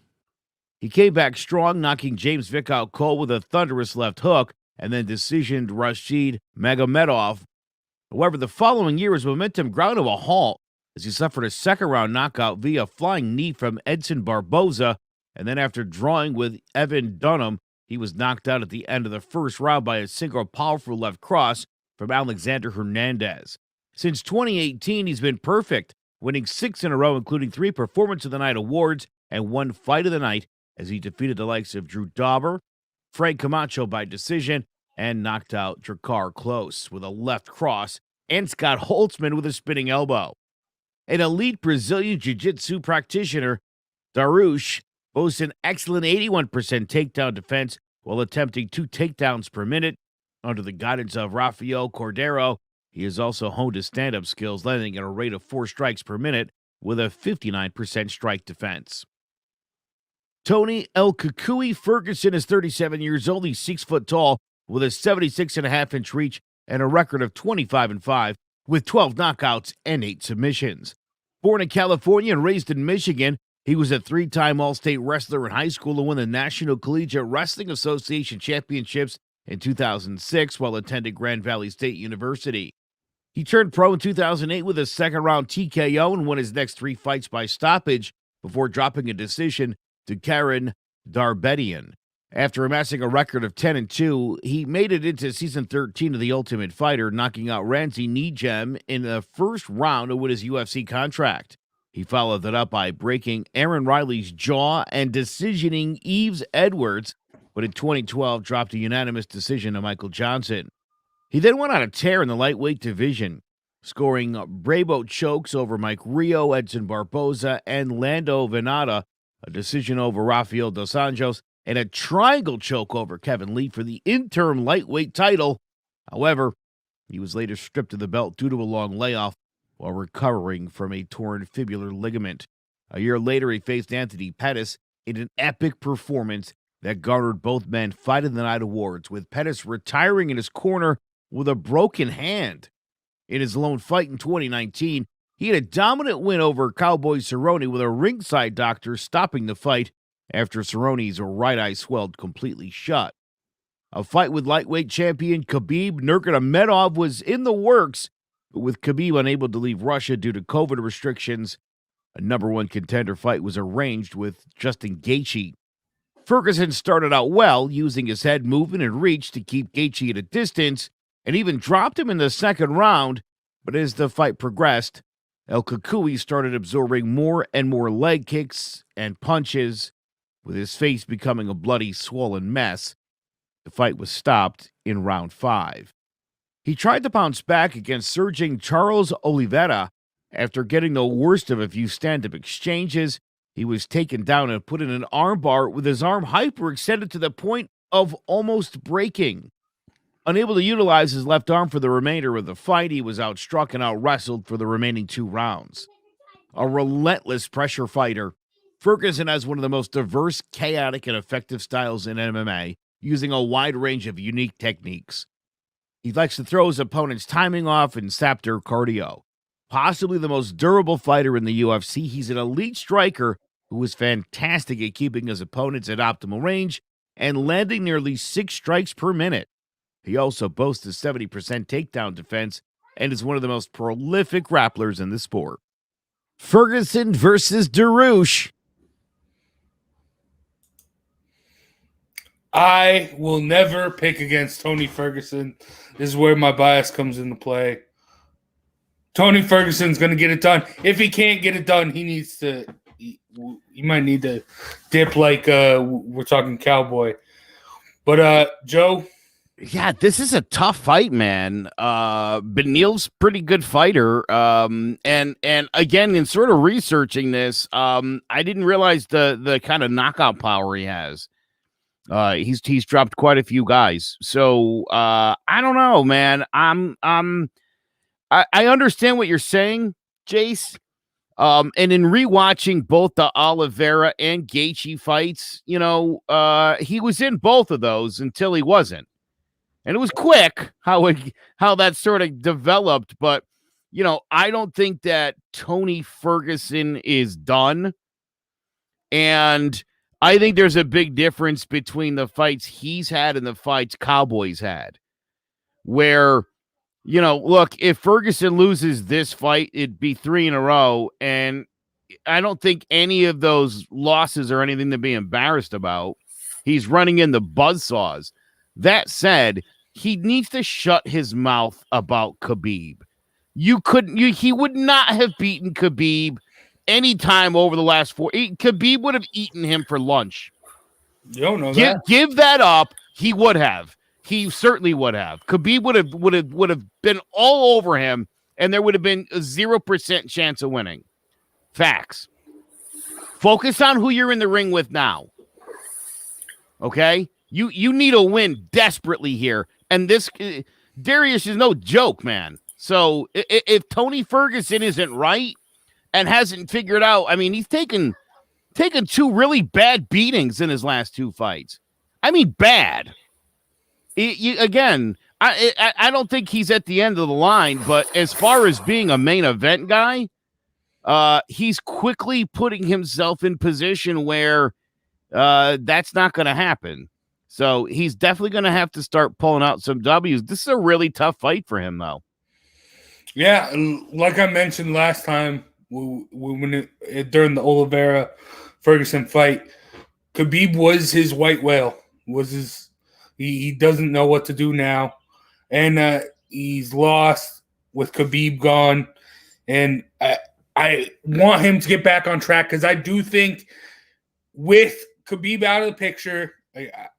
He came back strong, knocking James Vick out cold with a thunderous left hook, and then decisioned Rashid Magomedov. However, the following year, his momentum ground to a halt as he suffered a second-round knockout via flying knee from Edson Barboza, and then after drawing with Evan Dunham, he was knocked out at the end of the first round by a single powerful left cross from Alexander Hernandez. Since 2018, he's been perfect, winning 6 in a row, including 3 Performance of the Night awards and 1 Fight of the Night, as he defeated the likes of Drew Dauber, Frank Camacho by decision, and knocked out Drakkar Klose with a left cross, and Scott Holtzman with a spinning elbow. An elite Brazilian Jiu-Jitsu practitioner, Dariush boasts an excellent 81% takedown defense while attempting 2 takedowns per minute. Under the guidance of Rafael Cordeiro, he has also honed his stand-up skills, landing at a rate of 4 strikes per minute with a 59% strike defense. Tony El-Kukui Ferguson is 37 years old. He's 6 foot tall with a 76.5-inch reach and a record of 25-5 with 12 knockouts and 8 submissions. Born in California and raised in Michigan, he was a 3-time All-State wrestler in high school and won the National Collegiate Wrestling Association Championships in 2006 while attending Grand Valley State University. He turned pro in 2008 with a second-round TKO and won his next 3 fights by stoppage before dropping a decision to Karen Darbedian. After amassing a record of 10-2, he made it into season 13 of The Ultimate Fighter, knocking out Ramsey Nijem in the first round to win his UFC contract. He followed that up by breaking Aaron Riley's jaw and decisioning Yves Edwards, but in 2012 dropped a unanimous decision to Michael Johnson. He then went on a tear in the lightweight division, scoring Brabo chokes over Mike Rio, Edson Barboza, and Lando Venata, a decision over Rafael Dos Anjos, and a triangle choke over Kevin Lee for the interim lightweight title. However, he was later stripped of the belt due to a long layoff while recovering from a torn fibular ligament. A year later, he faced Anthony Pettis in an epic performance that garnered both men Fight of the Night awards, with Pettis retiring in his corner with a broken hand. In his lone fight in 2019, he had a dominant win over Cowboy Cerrone with a ringside doctor stopping the fight after Cerrone's right eye swelled completely shut. A fight with lightweight champion Khabib Nurmagomedov was in the works, but with Khabib unable to leave Russia due to COVID restrictions, a number 1 contender fight was arranged with Justin Gaethje. Ferguson started out well, using his head movement and reach to keep Gaethje at a distance, and even dropped him in the second round. But as the fight progressed, El Cucuy started absorbing more and more leg kicks and punches, with his face becoming a bloody, swollen mess. The fight was stopped in round 5. He tried to bounce back against surging Charles Oliveira. After getting the worst of a few stand-up exchanges, he was taken down and put in an armbar with his arm hyperextended to the point of almost breaking. Unable to utilize his left arm for the remainder of the fight, he was outstruck and out-wrestled for the remaining 2 rounds. A relentless pressure fighter, Ferguson has one of the most diverse, chaotic, and effective styles in MMA, using a wide range of unique techniques. He likes to throw his opponent's timing off and sap their cardio. Possibly the most durable fighter in the UFC, he's an elite striker who is fantastic at keeping his opponents at optimal range and landing nearly 6 strikes per minute. He also boasts a 70% takedown defense and is one of the most prolific grapplers in the sport. Ferguson versus Dariush. I will never pick against Tony Ferguson. This is where my bias comes into play. Tony Ferguson's going to get it done. If he can't get it done, he might need to dip like we're talking Cowboy. But Joe? Yeah, this is a tough fight, man. Benil's pretty good fighter. And again, in sort of researching this, I didn't realize the kind of knockout power he has. He's dropped quite a few guys. So I don't know, man. I understand what you're saying, Jace. And in rewatching both the Oliveira and Gaethje fights, he was in both of those until he wasn't. And it was quick how that sort of developed. But, I don't think that Tony Ferguson is done. And I think there's a big difference between the fights he's had and the fights Cowboy's had. Where, look, if Ferguson loses this fight, it'd be 3 in a row. And I don't think any of those losses are anything to be embarrassed about. He's running in the buzzsaws. That said, he needs to shut his mouth about Khabib. He would not have beaten Khabib any time over the last 4. Khabib would have eaten him for lunch. You don't know that. Give that up. He would have. He certainly would have. Khabib would have been all over him, and there would have been a 0% chance of winning. Facts. Focus on who you're in the ring with now. Okay? You need a win desperately here. And this Dariush is no joke, man. So if Tony Ferguson isn't right and hasn't figured out, I mean, he's taken 2 really bad beatings in his last 2 fights. I mean, bad. Again, I don't think he's at the end of the line, but as far as being a main event guy, he's quickly putting himself in position where that's not going to happen. So he's definitely going to have to start pulling out some W's. This is a really tough fight for him, though. Yeah, like I mentioned last time during the Oliveira Ferguson fight, Khabib was his white whale. He doesn't know what to do now, and he's lost with Khabib gone. And I want him to get back on track because I do think with Khabib out of the picture,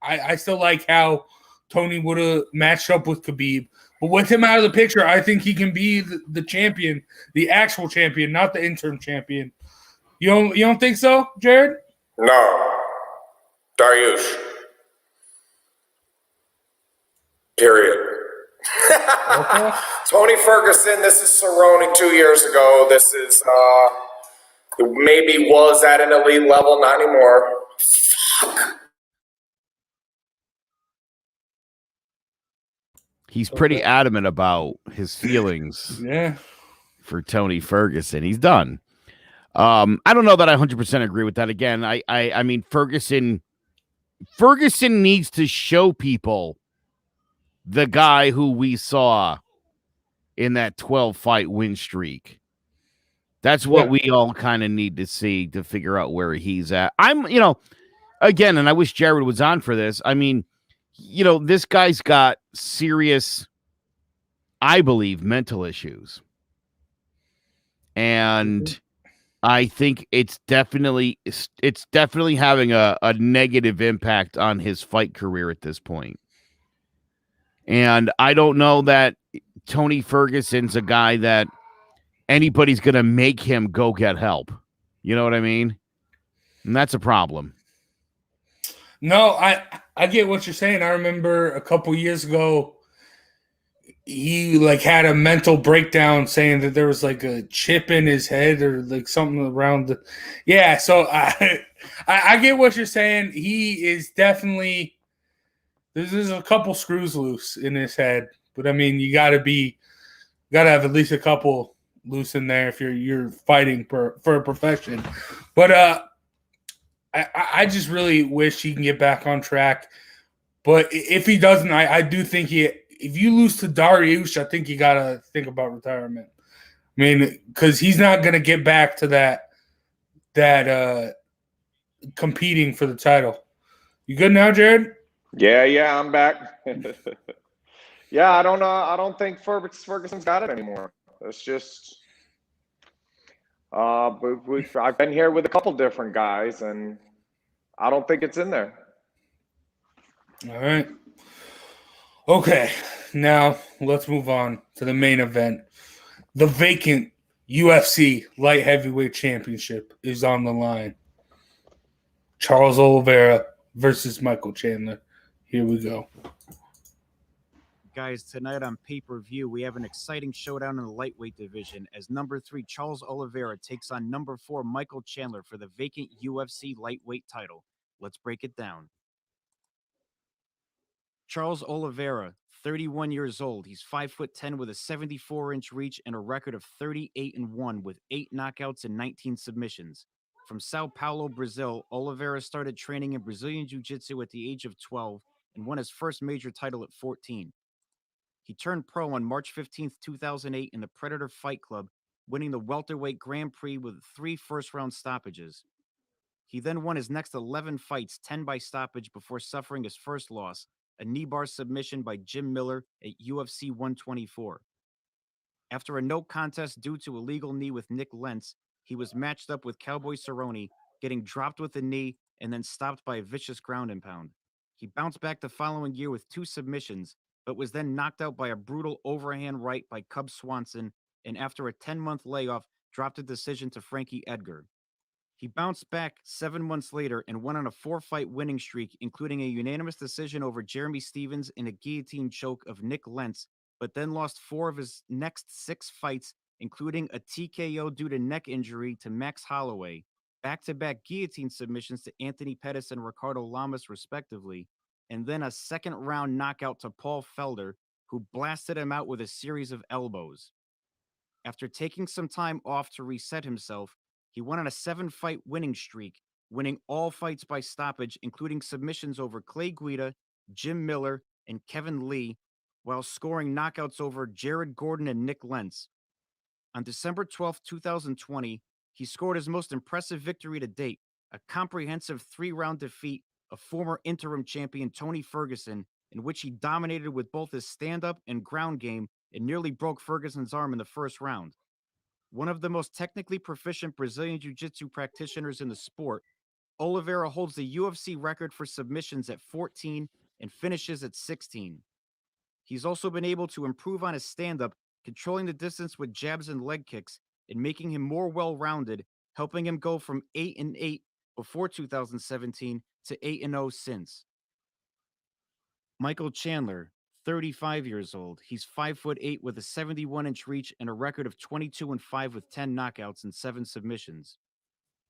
I still like how Tony would have matched up with Khabib. But with him out of the picture, I think he can be the champion, the actual champion, not the interim champion. You don't think so, Jared? No. Dariush. Period. Okay. Tony Ferguson, this is Cerrone 2 years ago. This is maybe was at an elite level, not anymore. Fuck. He's pretty adamant about his feelings for Tony Ferguson. He's done. I don't know that I 100% agree with that. Again, I mean, Ferguson needs to show people the guy who we saw in that 12-fight win streak. That's what we all kind of need to see to figure out where he's at. Again, and I wish Jared was on for this. I mean, this guy's got serious I believe, mental issues. And I think it's definitely having a negative impact on his fight career at this point. And I don't know that Tony Ferguson's a guy that anybody's going to make him go get help. You know what I mean? And that's a problem. No, I get what you're saying. I remember a couple years ago, he like had a mental breakdown saying that there was like a chip in his head or like something around the so I get what you're saying. He is definitely there's a couple screws loose in his head, but I mean you gotta have at least a couple loose in there if you're fighting for a profession. But I just really wish he can get back on track. But if he doesn't, I do think if you lose to Dariush, I think you got to think about retirement. I mean, because he's not going to get back to that competing for the title. You good now, Jared? Yeah, I'm back. Yeah, I don't know. I don't think Ferguson's got it anymore. It's just I've been here with a couple different guys, and I don't think it's in there. All right. Okay, now let's move on to the main event. The vacant UFC light heavyweight championship is on the line. Charles Oliveira versus Michael Chandler. Here we go. Guys, tonight on pay-per-view, we have an exciting showdown in the lightweight division as number 3 Charles Oliveira takes on number 4 Michael Chandler for the vacant UFC lightweight title. Let's break it down. Charles Oliveira, 31 years old. He's 5'10" with a 74-inch reach and a record of 38-1 with 8 knockouts and 19 submissions. From Sao Paulo, Brazil, Oliveira started training in Brazilian Jiu-Jitsu at the age of 12 and won his first major title at 14. He turned pro on March 15, 2008 in the Predator Fight Club, winning the welterweight Grand Prix with 3 first-round stoppages. He then won his next 11 fights, 10 by stoppage, before suffering his first loss, a knee bar submission by Jim Miller at UFC 124. After a no contest due to a legal knee with Nick Lentz, he was matched up with Cowboy Cerrone, getting dropped with a knee and then stopped by a vicious ground and pound. He bounced back the following year with 2 submissions, but was then knocked out by a brutal overhand right by Cub Swanson, and after a 10-month layoff, dropped a decision to Frankie Edgar. He bounced back 7 months later and went on a 4-fight winning streak, including a unanimous decision over Jeremy Stevens and a guillotine choke of Nick Lentz, but then lost 4 of his next 6 fights, including a TKO due to neck injury to Max Holloway, back-to-back guillotine submissions to Anthony Pettis and Ricardo Lamas, respectively, and then a second-round knockout to Paul Felder, who blasted him out with a series of elbows. After taking some time off to reset himself, he went on a 7-fight winning streak, winning all fights by stoppage, including submissions over Clay Guida, Jim Miller, and Kevin Lee, while scoring knockouts over Jared Gordon and Nick Lentz. On December 12, 2020, he scored his most impressive victory to date, a comprehensive 3-round defeat of former interim champion Tony Ferguson, in which he dominated with both his stand-up and ground game and nearly broke Ferguson's arm in the first round. One of the most technically proficient Brazilian Jiu-Jitsu practitioners in the sport, Oliveira holds the UFC record for submissions at 14 and finishes at 16. He's also been able to improve on his stand-up, controlling the distance with jabs and leg kicks, and making him more well-rounded, helping him go from 8-8 before 2017 to 8-0 since. Michael Chandler, 35 years old. He's 5'8" with a 71-inch reach and a record of 22-5 with 10 knockouts and 7 submissions.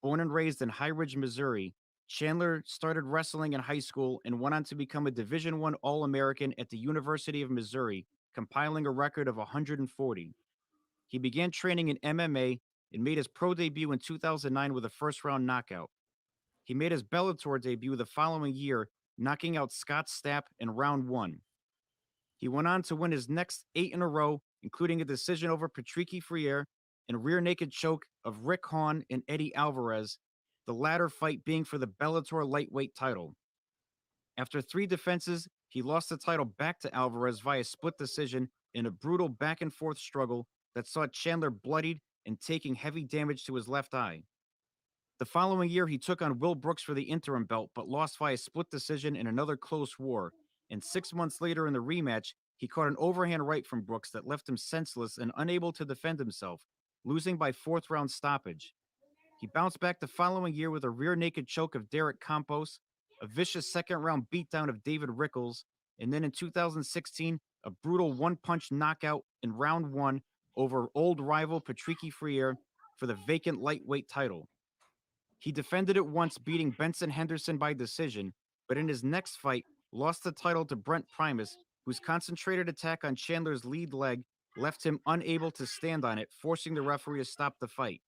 Born and raised in High Ridge, Missouri, Chandler started wrestling in high school and went on to become a Division I All-American at the University of Missouri, compiling a record of 140. He began training in MMA and made his pro debut in 2009 with a first-round knockout. He made his Bellator debut the following year, knocking out Scott Stapp in round 1. He went on to win his next 8 in a row, including a decision over Patricky Freire and rear naked choke of Rick Hahn and Eddie Alvarez, the latter fight being for the Bellator lightweight title. After 3 defenses, he lost the title back to Alvarez via split decision in a brutal back-and-forth struggle that saw Chandler bloodied and taking heavy damage to his left eye. The following year, he took on Will Brooks for the interim belt, but lost via split decision in another close war. And 6 months later in the rematch, he caught an overhand right from Brooks that left him senseless and unable to defend himself, losing by 4th-round stoppage. He bounced back the following year with a rear naked choke of Derek Campos, a vicious second-round beatdown of David Rickles, and then in 2016, a brutal one-punch knockout in round 1 over old rival Patricky Freire for the vacant lightweight title. He defended it once, beating Benson Henderson by decision, but in his next fight, lost the title to Brent Primus, whose concentrated attack on Chandler's lead leg left him unable to stand on it, forcing the referee to stop the fight.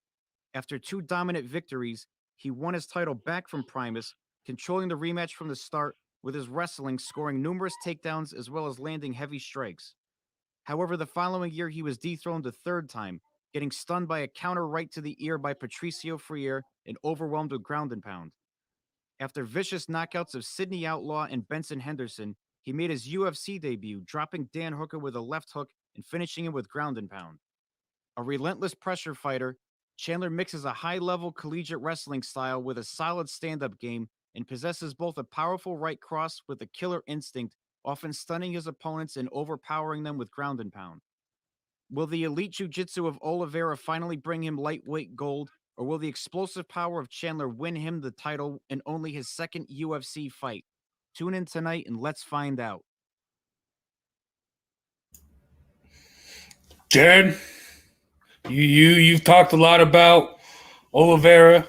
After 2 dominant victories, he won his title back from Primus, controlling the rematch from the start with his wrestling, scoring numerous takedowns as well as landing heavy strikes. However, the following year, he was dethroned a 3rd time, getting stunned by a counter right to the ear by Patricio Freire and overwhelmed with ground and pound. After vicious knockouts of Sidney Outlaw and Benson Henderson, he made his UFC debut, dropping Dan Hooker with a left hook and finishing him with ground and pound. A relentless pressure fighter, Chandler mixes a high-level collegiate wrestling style with a solid stand-up game and possesses both a powerful right cross with a killer instinct, often stunning his opponents and overpowering them with ground and pound. Will the elite jiu-jitsu of Oliveira finally bring him lightweight gold, or will the explosive power of Chandler win him the title in only his 2nd UFC fight? Tune in tonight and let's find out. Jared, you've talked a lot about Oliveira.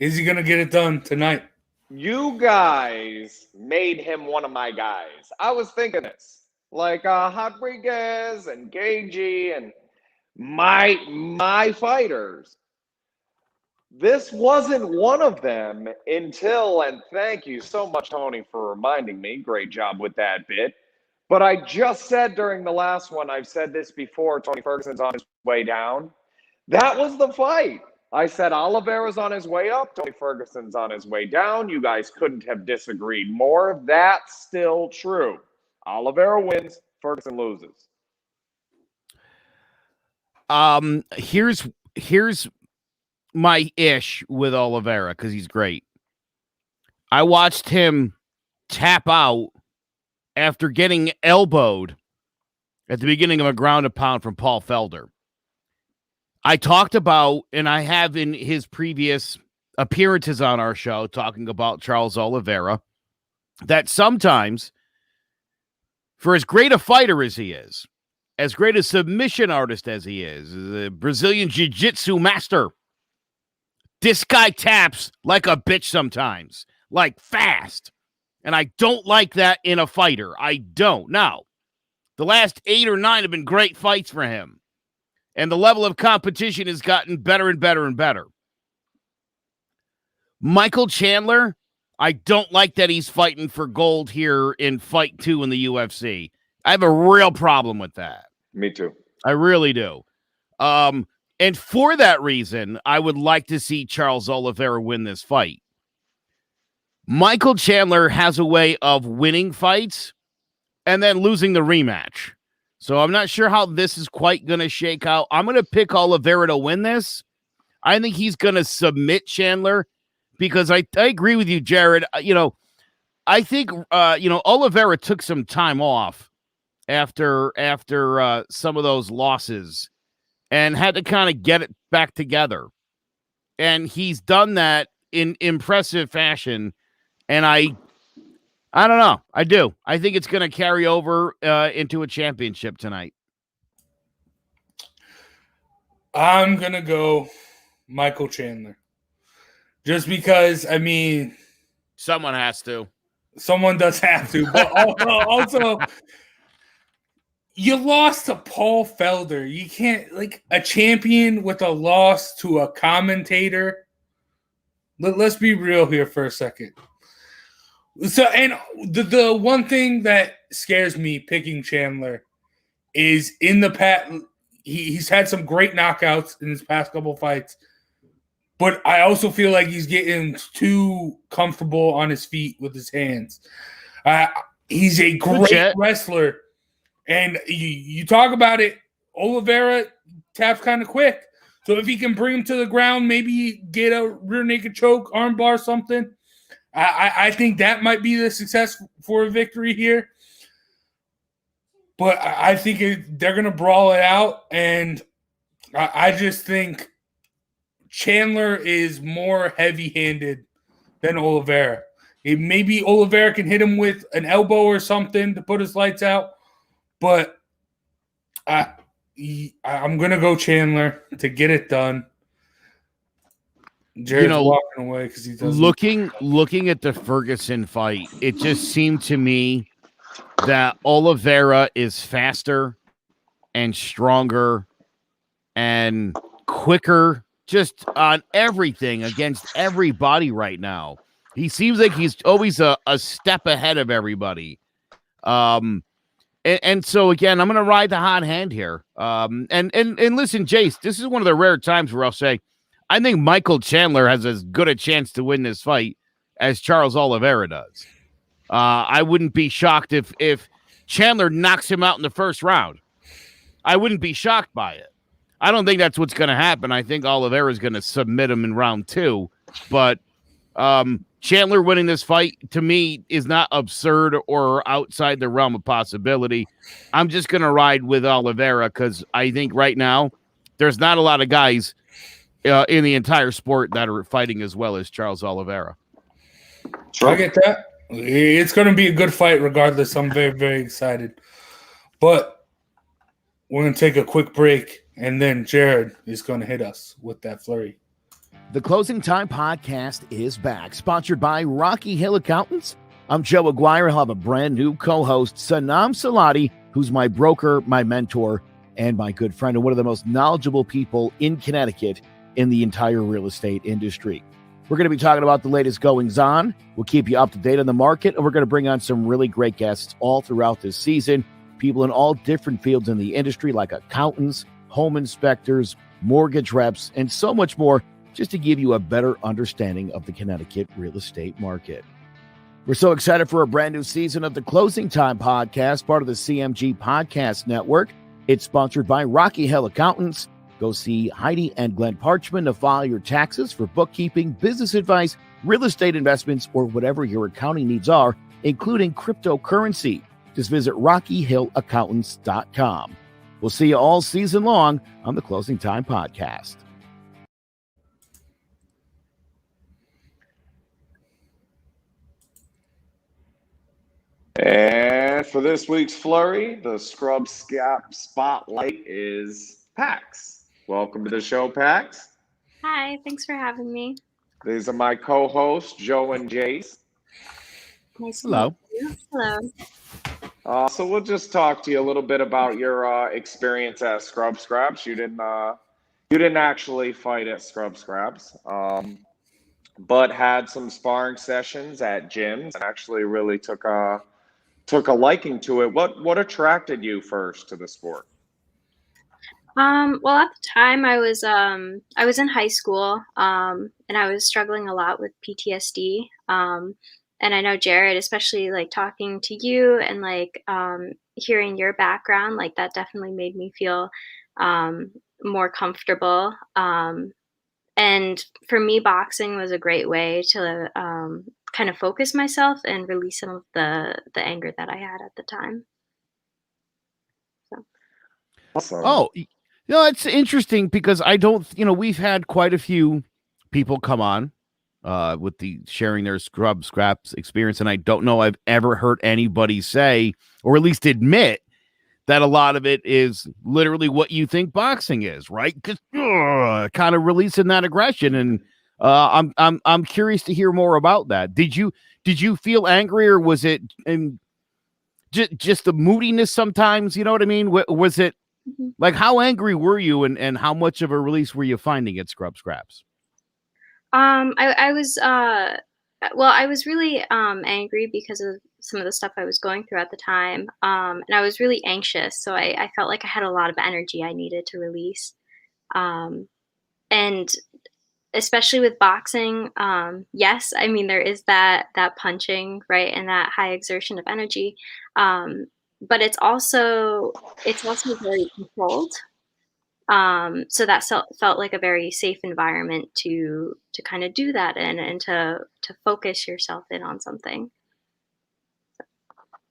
Is he gonna get it done tonight? You guys made him one of my guys. I was thinking this, like Rodriguez and Gagey and my fighters. This wasn't one of them until, and thank you so much, Tony, for reminding me. Great job with that bit. But I just said during the last one, I've said this before, Tony Ferguson's on his way down. That was the fight. I said Oliveira's on his way up, Tony Ferguson's on his way down. You guys couldn't have disagreed more. That's still true. Oliveira wins, Ferguson loses. Here's my ish with Oliveira, because he's great. I watched him tap out after getting elbowed at the beginning of a ground and pound from Paul Felder. I talked about, and I have in his previous appearances on our show, talking about Charles Oliveira, that sometimes, for as great a fighter as he is, as great a submission artist as he is, the Brazilian jiu-jitsu master, this guy taps like a bitch sometimes, like fast. And I don't like that in a fighter. I don't. Now, the last 8 or 9 have been great fights for him. And the level of competition has gotten better and better and better. Michael Chandler, I don't like that he's fighting for gold here in Fight 2 in the UFC. I have a real problem with that. Me too. I really do. And for that reason, I would like to see Charles Oliveira win this fight. Michael Chandler has a way of winning fights and then losing the rematch. So I'm not sure how this is quite going to shake out. I'm going to pick Oliveira to win this. I think he's going to submit Chandler because I agree with you, Jared. I think, Oliveira took some time off after some of those losses and had to kind of get it back together. And he's done that in impressive fashion. And I don't know. I do. I think it's going to carry over into a championship tonight. I'm going to go Michael Chandler. Just because, someone has to. Someone does have to. But also you lost to Paul Felder. You can't, a champion with a loss to a commentator. Let's be real here for a second. So, and the one thing that scares me picking Chandler is in the past, he's had some great knockouts in his past couple fights, but I also feel like he's getting too comfortable on his feet with his hands. He's a great wrestler, And you talk about it, Oliveira taps kind of quick. So if he can bring him to the ground, maybe get a rear naked choke, armbar, something. I think that might be the success for a victory here. But I think they're going to brawl it out. And I just think Chandler is more heavy-handed than Oliveira. Maybe Oliveira can hit him with an elbow or something to put his lights out. But I'm going to go Chandler to get it done. Jared's walking away because he doesn't. Looking at the Ferguson fight, it just seemed to me that Oliveira is faster and stronger and quicker just on everything against everybody right now. He seems like he's always a step ahead of everybody. And so, again, I'm going to ride the hot hand here. And listen, Jace, this is one of the rare times where I'll say, I think Michael Chandler has as good a chance to win this fight as Charles Oliveira does. I wouldn't be shocked if Chandler knocks him out in the first round. I wouldn't be shocked by it. I don't think that's what's going to happen. I think Oliveira is going to submit him in round 2. But Chandler winning this fight, to me, is not absurd or outside the realm of possibility. I'm just going to ride with Oliveira because I think right now there's not a lot of guys in the entire sport that are fighting as well as Charles Oliveira. I get that. It's going to be a good fight regardless. I'm very, very excited. But we're going to take a quick break, and then Jared is going to hit us with that flurry. The Closing Time Podcast is back, sponsored by Rocky Hill Accountants. I'm Joe Aguirre. I'll have a brand new co-host, Sanam Salati, who's my broker, my mentor, and my good friend, and one of the most knowledgeable people in Connecticut in the entire real estate industry. We're going to be talking about the latest goings-on. We'll keep you up to date on the market, and we're going to bring on some really great guests all throughout this season, people in all different fields in the industry, like accountants, home inspectors, mortgage reps, and so much more, just to give you a better understanding of the Connecticut real estate market. We're so excited for a brand new season of the Closing Time Podcast, part of the CMG Podcast Network. It's sponsored by Rocky Hill Accountants. Go see Heidi and Glenn Parchman to file your taxes for bookkeeping, business advice, real estate investments, or whatever your accounting needs are, including cryptocurrency. Just visit RockyHillAccountants.com. We'll see you all season long on the Closing Time Podcast. And for this week's flurry, the Scrub Scap Spotlight is Pax. Welcome to the show, Pax. Hi, thanks for having me. These are my co-hosts, Joe and Jace. Nice to Hello. meet you. Hello. So we'll just talk to you a little bit about your experience at Scrub Scraps. You didn't actually fight at Scrub Scraps, but had some sparring sessions at gyms and actually really took a liking to it. What attracted you first to the sport? Well, at the time I was in high school, and I was struggling a lot with PTSD. And I know Jared, especially like talking to you and like hearing your background, like that definitely made me feel more comfortable. And for me, boxing was a great way to kind of focus myself and release some of the anger that I had at the time. So. Awesome. Oh, it's interesting because we've had quite a few people come on with the sharing their Scrub Scraps experience, and I don't know I've ever heard anybody say, or at least admit, that a lot of it is literally what you think boxing is, right? Because kind of releasing that aggression, and I'm curious to hear more about that. Did you feel angry, or was it just the moodiness sometimes? You know what I mean? Was it like, how angry were you, and how much of a release were you finding at Scrub Scraps? I was really angry because of some of the stuff I was going through at the time, and I was really anxious. So I felt like I had a lot of energy I needed to release, and especially with boxing, yes, I mean there is that punching, right, and that high exertion of energy, but it's also very controlled. So that felt like a very safe environment to kind of do that in and to focus yourself in on something.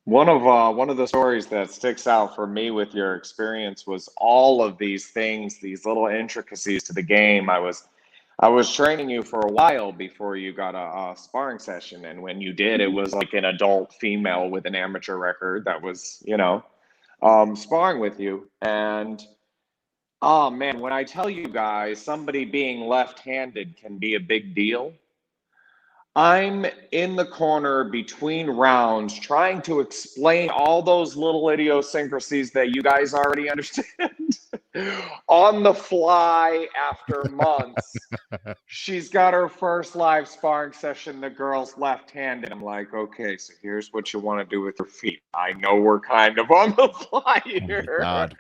One of the stories that sticks out for me with your experience was all of these things, these little intricacies to the game. I was training you for a while before you got a sparring session, and when you did, it was like an adult female with an amateur record that was, sparring with you. And oh man, when I tell you guys, somebody being left-handed can be a big deal. I'm in the corner between rounds trying to explain all those little idiosyncrasies that you guys already understand on the fly after months. She's got her first live sparring session. The girl's left-handed. I'm like, okay, so here's what you want to do with your feet. I know we're kind of on the fly here. God.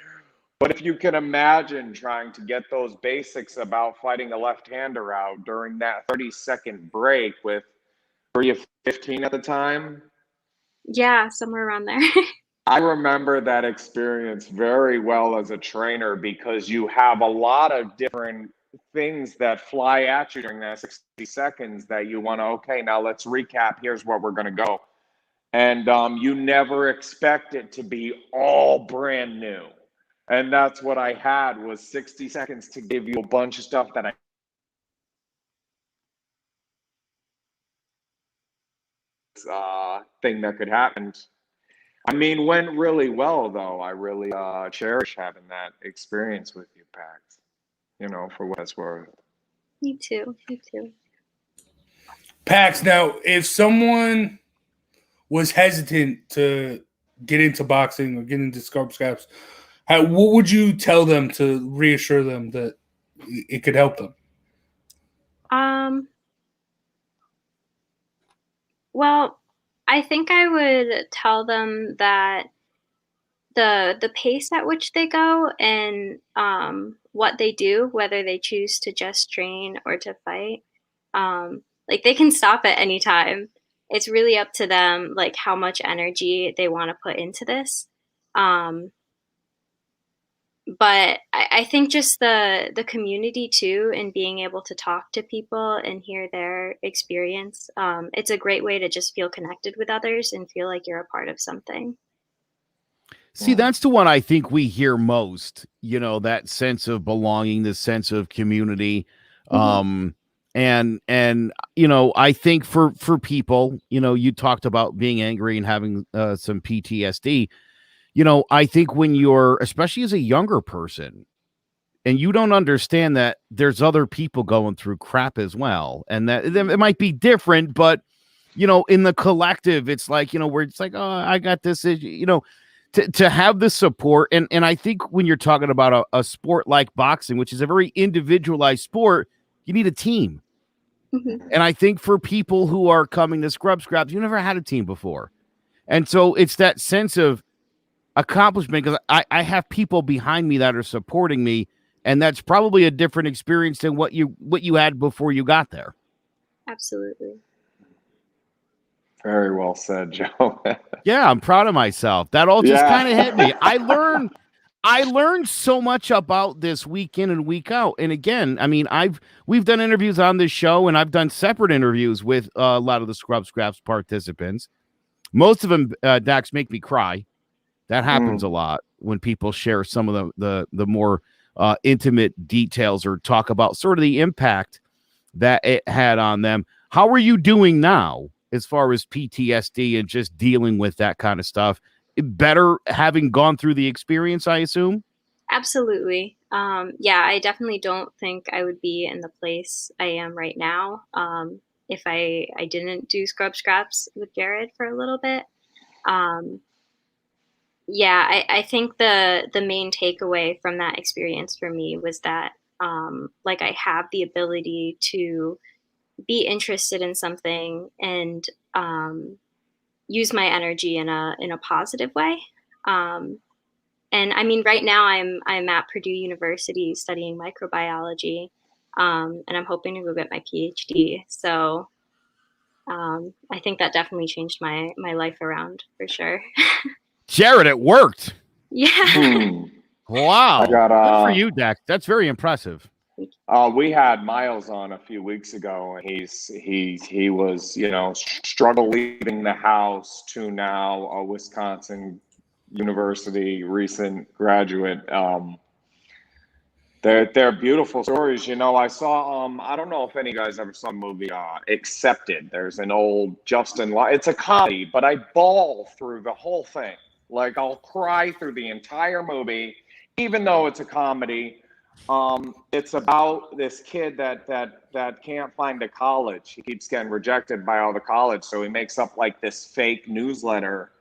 But if you can imagine trying to get those basics about fighting a left-hander out during that 30-second break with, were you 15 at the time? Yeah, somewhere around there. I remember that experience very well as a trainer because you have a lot of different things that fly at you during that 60 seconds that you want to, okay, now let's recap. Here's where we're going to go. And you never expect it to be all brand new. And that's what I had was 60 seconds to give you a bunch of stuff that thing that could happen. I mean, went really well though. I really cherish having that experience with you, Pax. For what it's worth. Me too. Me too. Pax, now, if someone was hesitant to get into boxing or get into scraps, what would you tell them to reassure them that it could help them? Well, I think I would tell them that the pace at which they go and what they do, whether they choose to just train or to fight, like they can stop at any time. It's really up to them, like how much energy they want to put into this. Um, but I think just the community too, and being able to talk to people and hear their experience, it's a great way to just feel connected with others and feel like you're a part of something. See, that's the one I think we hear most, that sense of belonging, the sense of community. And I think for people, you talked about being angry and having some PTSD. I think when you're, especially as a younger person, and you don't understand that there's other people going through crap as well, and that it might be different, but in the collective, it's like, where it's like, oh, I got this, to have the support. And I think when you're talking about a sport like boxing, which is a very individualized sport, you need a team. And I think for people who are coming to scraps, you never had a team before. And so it's that sense of accomplishment because I have people behind me that are supporting me. And that's probably a different experience than what you had before you got there. Absolutely. Very well said, Joe. Yeah, I'm proud of myself. That all just kind of hit me. I learned so much about this week in and week out. And again, I mean, we've done interviews on this show, and I've done separate interviews with a lot of the Scraps participants. Most of them, Dax, make me cry. That happens a lot when people share some of the more intimate details or talk about sort of the impact that it had on them. How are you doing now as far as PTSD and just dealing with that kind of stuff? Better having gone through the experience, I assume? Absolutely. Yeah, I definitely don't think I would be in the place I am right now if I didn't do scraps with Jared for a little bit. Yeah, I think the main takeaway from that experience for me was that like I have the ability to be interested in something and use my energy in a positive way. And I mean, right now I'm at Purdue University studying microbiology, and I'm hoping to go get my PhD. So I think that definitely changed my life around for sure. Jared, it worked. Yeah. Wow. I got, Good for you, Dex. That's very impressive. We had Miles on a few weeks ago, and he was, you know, struggle leaving the house to now a Wisconsin University recent graduate. They're beautiful stories. You know, I saw I don't know if any of you guys ever saw the movie Accepted. There's an old it's a comedy, but I bawl through the whole thing. Like, I'll cry through the entire movie, even though it's a comedy. It's about this kid that can't find a college. He keeps getting rejected by all the college, so he makes up like this fake newsletter,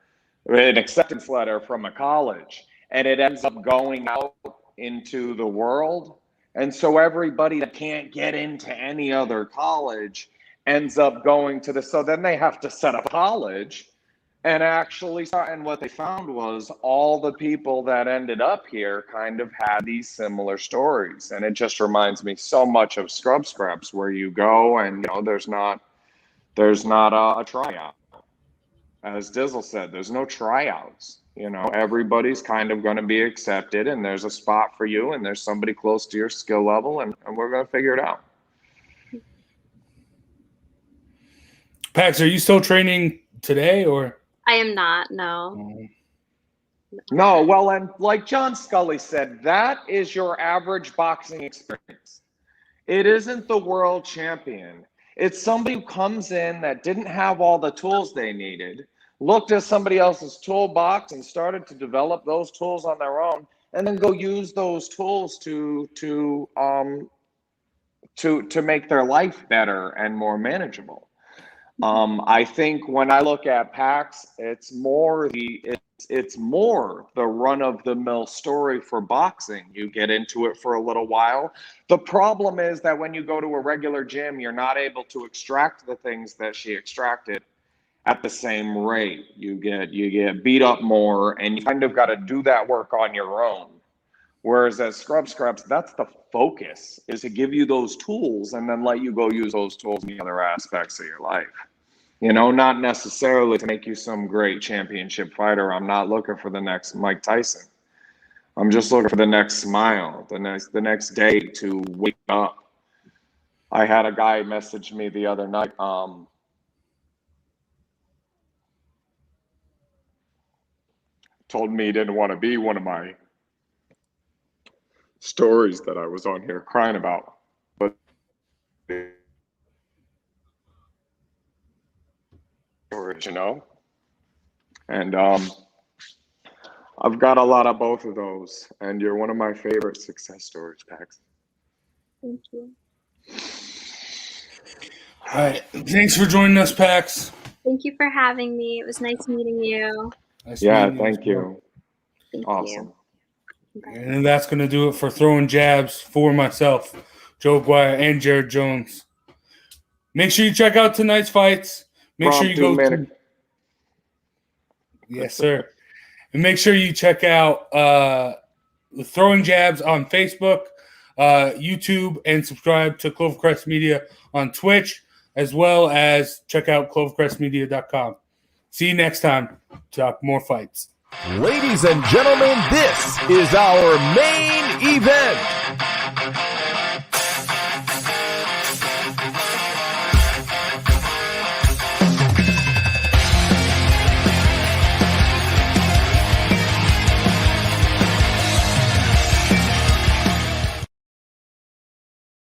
an acceptance letter from a college, and it ends up going out into the world. And so everybody that can't get into any other college ends up going to so then they have to set up college. And actually, and what they found was all the people that ended up here kind of had these similar stories. And it just reminds me so much of Scrubs, where you go and, you know, there's not a tryout. As Dizzle said, there's no tryouts. You know, everybody's kind of going to be accepted, and there's a spot for you, and there's somebody close to your skill level, and we're going to figure it out. Pax, are you still training today, or? I am not, no. No, well, and like John Scully said, that is your average boxing experience. It isn't the world champion. It's somebody who comes in that didn't have all the tools they needed, looked at somebody else's toolbox and started to develop those tools on their own, and then go use those tools to make their life better and more manageable. I think when I look at PAX, it's more the run-of-the-mill story for boxing. You get into it for a little while. The problem is that when you go to a regular gym, you're not able to extract the things that she extracted at the same rate. You get beat up more, and you kind of got to do that work on your own. Whereas at Scrubs, that's the focus, is to give you those tools and then let you go use those tools in the other aspects of your life. You know, not necessarily to make you some great championship fighter. I'm not looking for the next Mike Tyson. I'm just looking for the next smile, the next day to wake up. I had a guy message me the other night. Told me he didn't want to be one of my stories that I was on here crying about, but stories, you know. And I've got a lot of both of those, and you're one of my favorite success stories, Pax. Thank you. All right, thanks for joining us, Pax. Thank you for having me. It was nice meeting you. Nice Yeah, meeting thank you. Thank Awesome. you. And that's going to do it for Throwing Jabs for myself, Joe Guire, and Jared Jones. Make sure you check out tonight's fights. Make sure you go to... Yes, sir. And make sure you check out Throwing Jabs on Facebook, YouTube, and subscribe to Clovercrest Media on Twitch, as well as check out clovercrestmedia.com. See you next time. Talk more fights. Ladies and gentlemen, this is our main event.